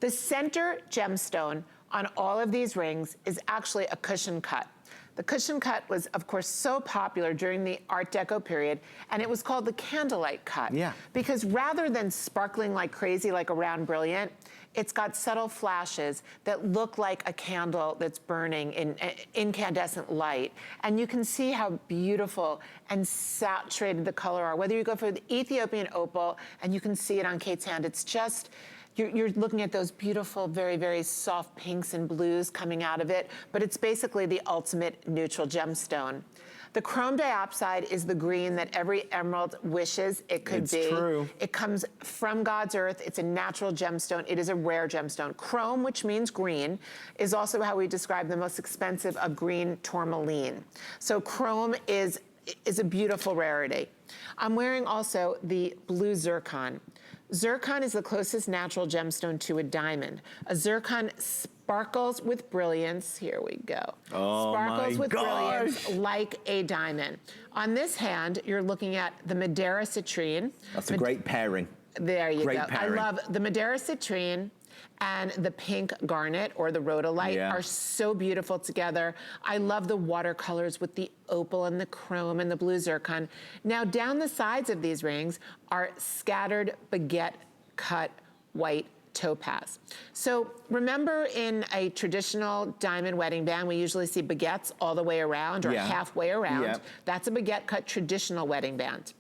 Speaker 2: The center gemstone on all of these rings is actually a cushion cut. The cushion cut was, of course, so popular during the Art Deco period, and it was called the candlelight cut. Yeah. Because rather than sparkling like crazy, like a round brilliant, it's got subtle flashes that look like a candle that's burning in incandescent light. And you can see how beautiful and saturated the color are. Whether you go for the Ethiopian opal, and you can see it on Kate's hand, it's just, you're looking at those beautiful, very, very soft pinks and blues coming out of it, but it's basically the ultimate neutral gemstone. The chrome diopside is the green that every emerald wishes it could be. It's true. It comes from God's earth. It's a natural gemstone. It is a rare gemstone. Chrome, which means green, is also how we describe the most expensive of green tourmaline. So chrome is is a beautiful rarity. I'm wearing also the blue zircon. Zircon is the closest natural gemstone to a diamond. A zircon sparkles with brilliance. Here we go.
Speaker 1: Oh,
Speaker 2: sparkles
Speaker 1: my
Speaker 2: with
Speaker 1: gosh.
Speaker 2: brilliance like a diamond. On this hand, you're looking at the Madeira citrine.
Speaker 1: That's a great pairing.
Speaker 2: There you
Speaker 1: Great
Speaker 2: go.
Speaker 1: pairing.
Speaker 2: I love the Madeira citrine and the pink garnet or the rhodolite
Speaker 1: Yeah.
Speaker 2: are so beautiful together. I love the watercolors with the opal and the chrome and the blue zircon. Now down the sides of these rings are scattered baguette cut white topaz. So remember in a traditional diamond wedding band, we usually see baguettes all the way around or
Speaker 1: Yeah.
Speaker 2: halfway around.
Speaker 1: Yeah.
Speaker 2: That's a baguette cut traditional wedding band.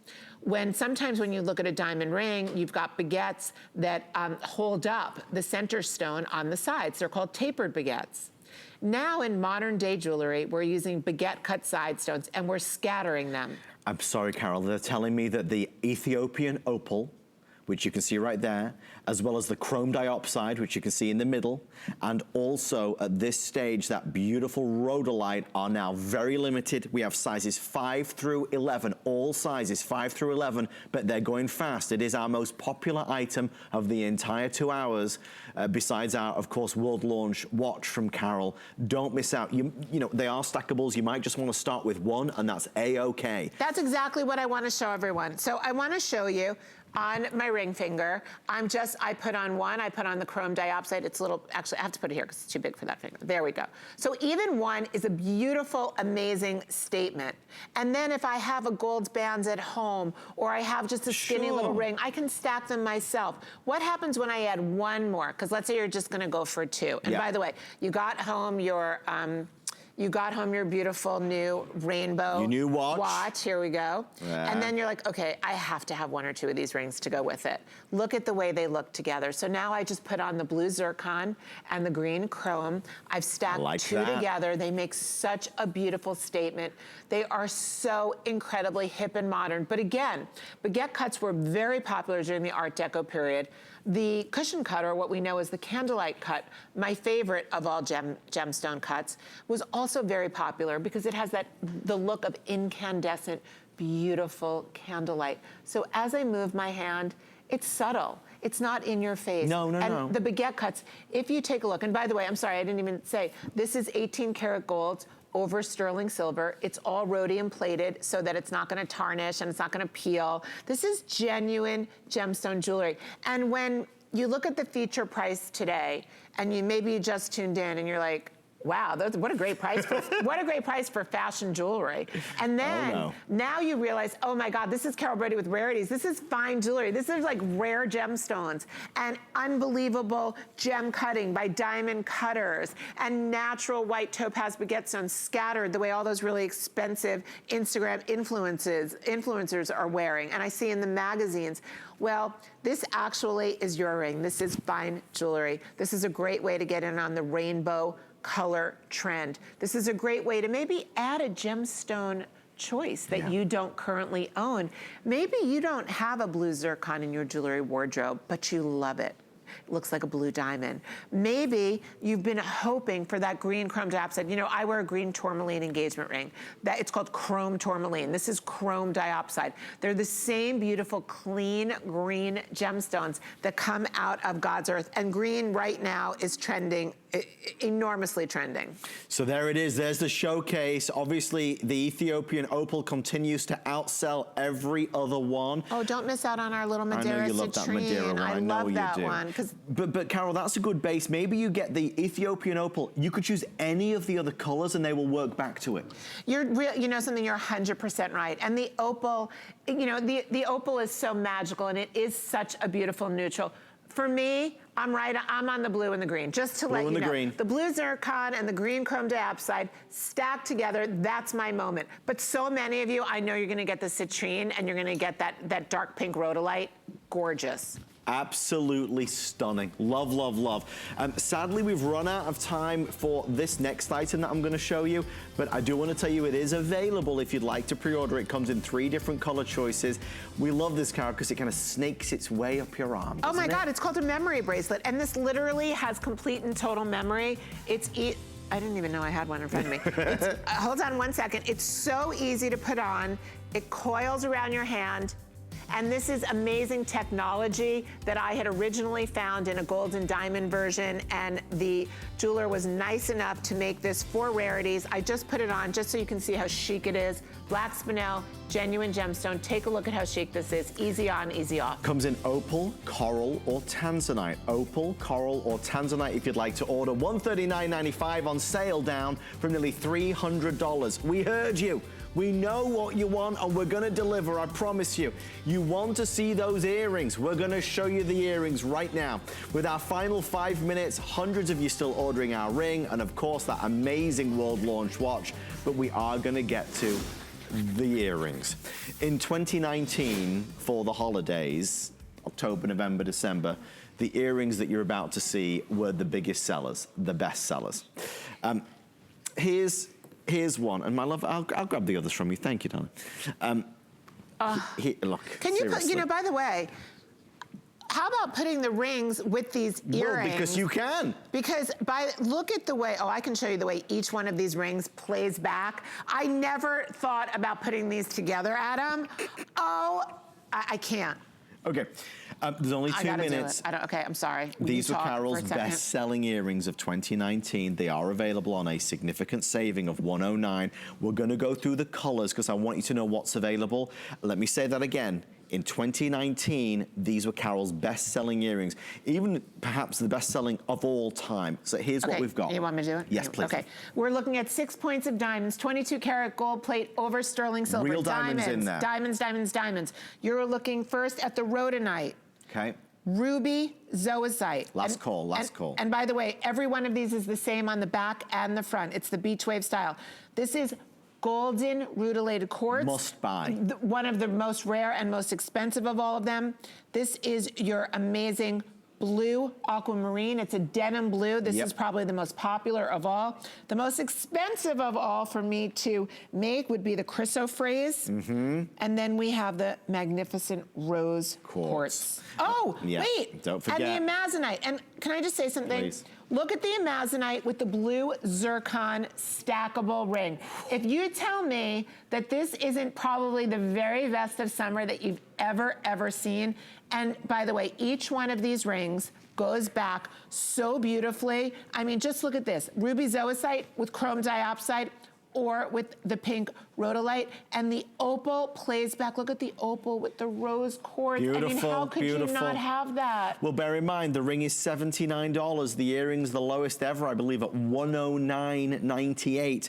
Speaker 2: Sometimes when you look at a diamond ring, you've got baguettes that hold up the center stone on the sides. They're called tapered baguettes. Now in modern day jewelry, we're using baguette cut side stones and we're scattering them.
Speaker 1: I'm sorry, Carol, they're telling me that the Ethiopian opal, which you can see right there, as well as the chrome diopside, which you can see in the middle, and also at this stage, that beautiful rhodolite are now very limited. We have sizes 5 through 11, all sizes 5 through 11, but they're going fast. It is our most popular item of the entire 2 hours, besides our, of course, world launch watch from Carol. Don't miss out. You know, they are stackables. You might just want to start with one, and that's A-okay.
Speaker 2: That's exactly what I want to show everyone. So I want to show you on my ring finger, I put on one, I put on the chrome diopside. It's a little, actually I have to put it here because it's too big for that finger. There we go. So even one is a beautiful, amazing statement. And then if I have a gold band at home or I have just a skinny little ring, I can stack them myself. What happens when I add one more? Because let's say you're just gonna go for two. And by the way, you got home your beautiful new rainbow
Speaker 1: Your new watch.
Speaker 2: Here we go.
Speaker 1: Yeah.
Speaker 2: And then you're like, okay, I have to have one or two of these rings to go with it. Look at the way they look together. So now I just put on the blue zircon and the green chrome. I've stacked two together. They make such a beautiful statement. They are so incredibly hip and modern. But again, baguette cuts were very popular during the Art Deco period. The cushion cut, or what we know as the candlelight cut, my favorite of all gemstone cuts, was also very popular because it has the look of incandescent, beautiful candlelight. So as I move my hand, it's subtle. It's not in your face.
Speaker 1: No.
Speaker 2: And the baguette cuts, if you take a look, and by the way, I'm sorry, I didn't even say, this is 18 karat gold over sterling silver. It's all rhodium plated so that it's not gonna tarnish and it's not gonna peel. This is genuine gemstone jewelry. And when you look at the feature price today, and maybe just tuned in and you're like, wow, what a great price for what a great price for fashion jewelry. And then now you realize, oh my God, this is Carol Brody with Rarities. This is fine jewelry. This is like rare gemstones and unbelievable gem cutting by diamond cutters and natural white topaz baguette stones scattered the way all those really expensive Instagram influencers are wearing. And I see in the magazines. Well, this actually is your ring. This is fine jewelry. This is a great way to get in on the rainbow color trend. This is a great way to maybe add a gemstone choice that you don't currently own. Maybe you don't have a blue zircon in your jewelry wardrobe, but you love it. It looks like a blue diamond. Maybe you've been hoping for that green chrome diopside. You know, I wear a green tourmaline engagement ring. It's called chrome tourmaline. This is chrome diopside. They're the same beautiful, clean green gemstones that come out of God's earth. And green right now is trending, enormously trending.
Speaker 1: So there it is. There's the showcase. Obviously, the Ethiopian opal continues to outsell every other one.
Speaker 2: Oh, don't miss out on our little Madeira citrine.
Speaker 1: I know you love that Madeira one.
Speaker 2: I love that one.
Speaker 1: But Carol, that's a good base. Maybe you get the Ethiopian opal. You could choose any of the other colors and they will work back to it.
Speaker 2: You know something, you're 100% right. And the opal, you know, the opal is so magical and it is such a beautiful neutral. For me, I'm on the blue and the green, just to let you know.
Speaker 1: Green.
Speaker 2: The blue zircon and the green chrome diopside stacked together, that's my moment. But so many of you, I know you're gonna get the citrine and you're gonna get that dark pink rhodolite, gorgeous.
Speaker 1: Absolutely stunning. Love, love, love. Sadly, we've run out of time for this next item that I'm going to show you, but I do want to tell you it is available if you'd like to pre-order. It comes in 3 different color choices. We love this, Carol, because it kind of snakes its way up your arm. Oh
Speaker 2: my God, it's called a memory bracelet, and this literally has complete and total memory. I didn't even know I had one in front of me. Hold on one second. It's so easy to put on. It coils around your hand. And this is amazing technology that I had originally found in a gold and diamond version, and the jeweler was nice enough to make this for Rarities. I just put it on just so you can see how chic it is. Black spinel, genuine gemstone. Take a look at how chic this is. Easy on, easy off.
Speaker 1: Comes in opal, coral, or tanzanite. Opal, coral, or tanzanite if you'd like to order. $139.95 on sale, down from nearly $300. We heard you. We know what you want, and we're gonna deliver, I promise you. You want to see those earrings? We're gonna show you the earrings right now. With our final 5 minutes, hundreds of you still ordering our ring, and of course that amazing world launch watch, but we are gonna get to the earrings. In 2019, for the holidays, October, November, December, the earrings that you're about to see were the biggest sellers, the best sellers. Here's one, and my love, I'll grab the others from you. Thank you, darling. Look,
Speaker 2: can you
Speaker 1: seriously.
Speaker 2: put, you know, by the way, how about putting the rings with these earrings?
Speaker 1: Well, because you can.
Speaker 2: Because look at the way, I can show you the way each one of these rings plays back. I never thought about putting these together, Adam. I can't.
Speaker 1: Okay, there's only 2 minutes.
Speaker 2: Okay, I'm sorry.
Speaker 1: These were Carol's best-selling earrings of 2019. They are available on a significant saving of $109. We're gonna go through the colors because I want you to know what's available. Let me say that again. In 2019, these were Carol's best-selling earrings, even perhaps the best-selling of all time. So here's what we've got.
Speaker 2: You want me to do it?
Speaker 1: Yes, please.
Speaker 2: Okay, we're looking at 6 points of diamonds, 22 karat gold plate over sterling silver.
Speaker 1: Real diamonds in there.
Speaker 2: Diamonds, diamonds, diamonds. You're looking first at the rhodonite.
Speaker 1: Okay.
Speaker 2: Ruby zoisite.
Speaker 1: Last call.
Speaker 2: And by the way, every one of these is the same on the back and the front. It's the beach wave style. This is golden rutilated quartz.
Speaker 1: Must buy.
Speaker 2: One of the most rare and most expensive of all of them. This is your amazing blue aquamarine. It's a denim blue. This is probably the most popular of all. The most expensive of all for me to make would be the chrysoprase. And then we have the magnificent rose quartz. Wait.
Speaker 1: Don't forget.
Speaker 2: And the amazonite. And can I just say something?
Speaker 1: Please.
Speaker 2: Look at the amazonite with the blue zircon stackable ring. If you tell me that this isn't probably the very best of summer that you've ever seen, and by the way, each one of these rings goes back so beautifully. I mean, just look at this. Ruby zoisite with chrome diopside, or with the pink rhodolite, and the opal plays back. Look at the opal with the rose quartz.
Speaker 1: Beautiful,
Speaker 2: I mean, how could you not have that?
Speaker 1: Well, bear in mind, the ring is $79. The earring's the lowest ever, I believe, at $109.98.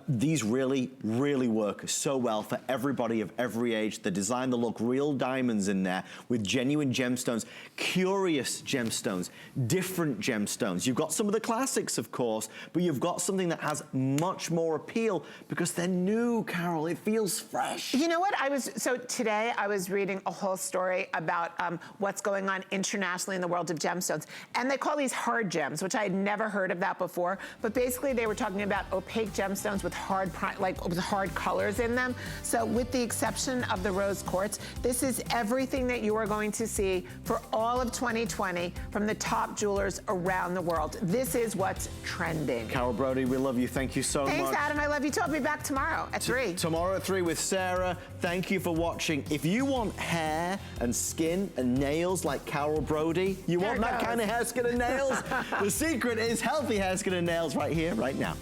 Speaker 1: These really, really work so well for everybody of every age. The design, the look, real diamonds in there with genuine gemstones, curious gemstones, different gemstones. You've got some of the classics, of course, but you've got something that has much more appeal because they're new, Carol. It feels fresh.
Speaker 2: You know what? So today I was reading a whole story about what's going on internationally in the world of gemstones. And they call these hard gems, which I had never heard of that before. But basically they were talking about opaque gemstones with hard colors in them. So with the exception of the rose quartz, this is everything that you are going to see for all of 2020 from the top jewelers around the world. This is what's trending.
Speaker 1: Carol Brody, we love you. Thank you so much.
Speaker 2: Thanks, Adam. I love you too. I'll be back tomorrow at 3.
Speaker 1: Tomorrow at 3 with Sarah. Thank you for watching. If you want hair and skin and nails like Carol Brody, you want that kind of hair, skin, and nails? The secret is healthy hair, skin, and nails right here, right now.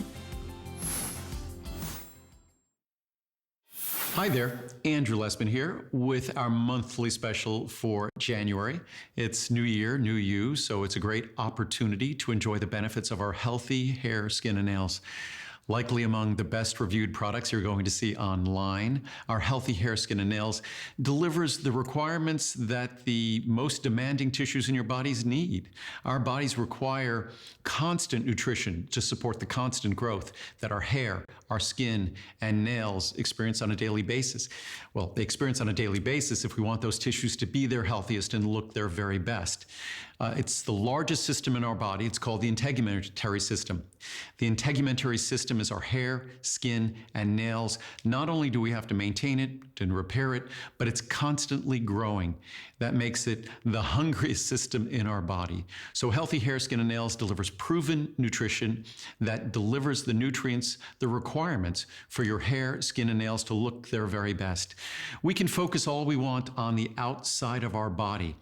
Speaker 11: Hi there, Andrew Lessman here with our monthly special for January. It's New Year, New You, so it's a great opportunity to enjoy the benefits of our healthy hair, skin, and nails. Likely among the best reviewed products you're going to see online, our Healthy Hair, Skin, and Nails delivers the requirements that the most demanding tissues in your bodies need. Our bodies require constant nutrition to support the constant growth that our hair, our skin, and nails experience on a daily basis. Well, they experience on a daily basis if we want those tissues to be their healthiest and look their very best. It's the largest system in our body. It's called the integumentary system. The integumentary system is our hair, skin, and nails. Not only do we have to maintain it and repair it, but it's constantly growing. That makes it the hungriest system in our body. So healthy hair, skin, and nails delivers proven nutrition that delivers the nutrients, the requirements for your hair, skin, and nails to look their very best. We can focus all we want on the outside of our body,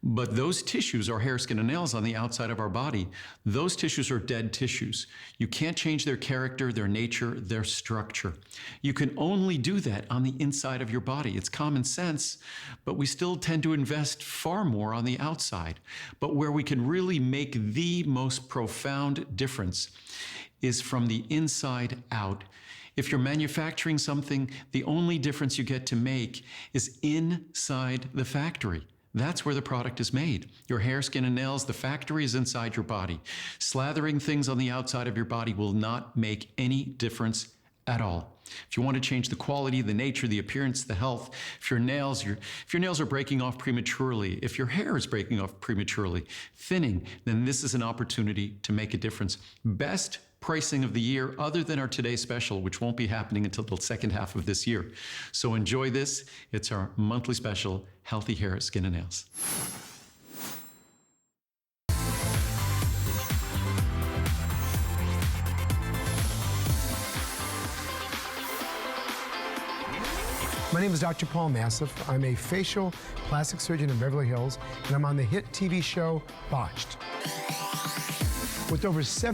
Speaker 11: but those tissues, our hair, skin, and nails on the outside of our body, those tissues are dead tissues. You can't change their character, their nature, their structure. You can only do that on the inside of your body. It's common sense, but we still tend to invest far more on the outside. But where we can really make the most profound difference is from the inside out. If you're manufacturing something, the only difference you get to make is inside the factory. That's where the product is made. Your hair, skin, and nails, the factory is inside your body. Slathering things on the outside of your body will not make any difference at all. If you want to change the quality, the nature, the appearance, the health, if your nails are breaking off prematurely, if your hair is breaking off prematurely, thinning, then this is an opportunity to make a difference. Best pricing of the year, other than our Today Special, which won't be happening until the second half of this year. So enjoy this. It's our monthly special, Healthy Hair, Skin, and Nails.
Speaker 12: My name is Dr. Paul Massif. I'm a facial plastic surgeon in Beverly Hills, and I'm on the hit TV show Botched. With over 7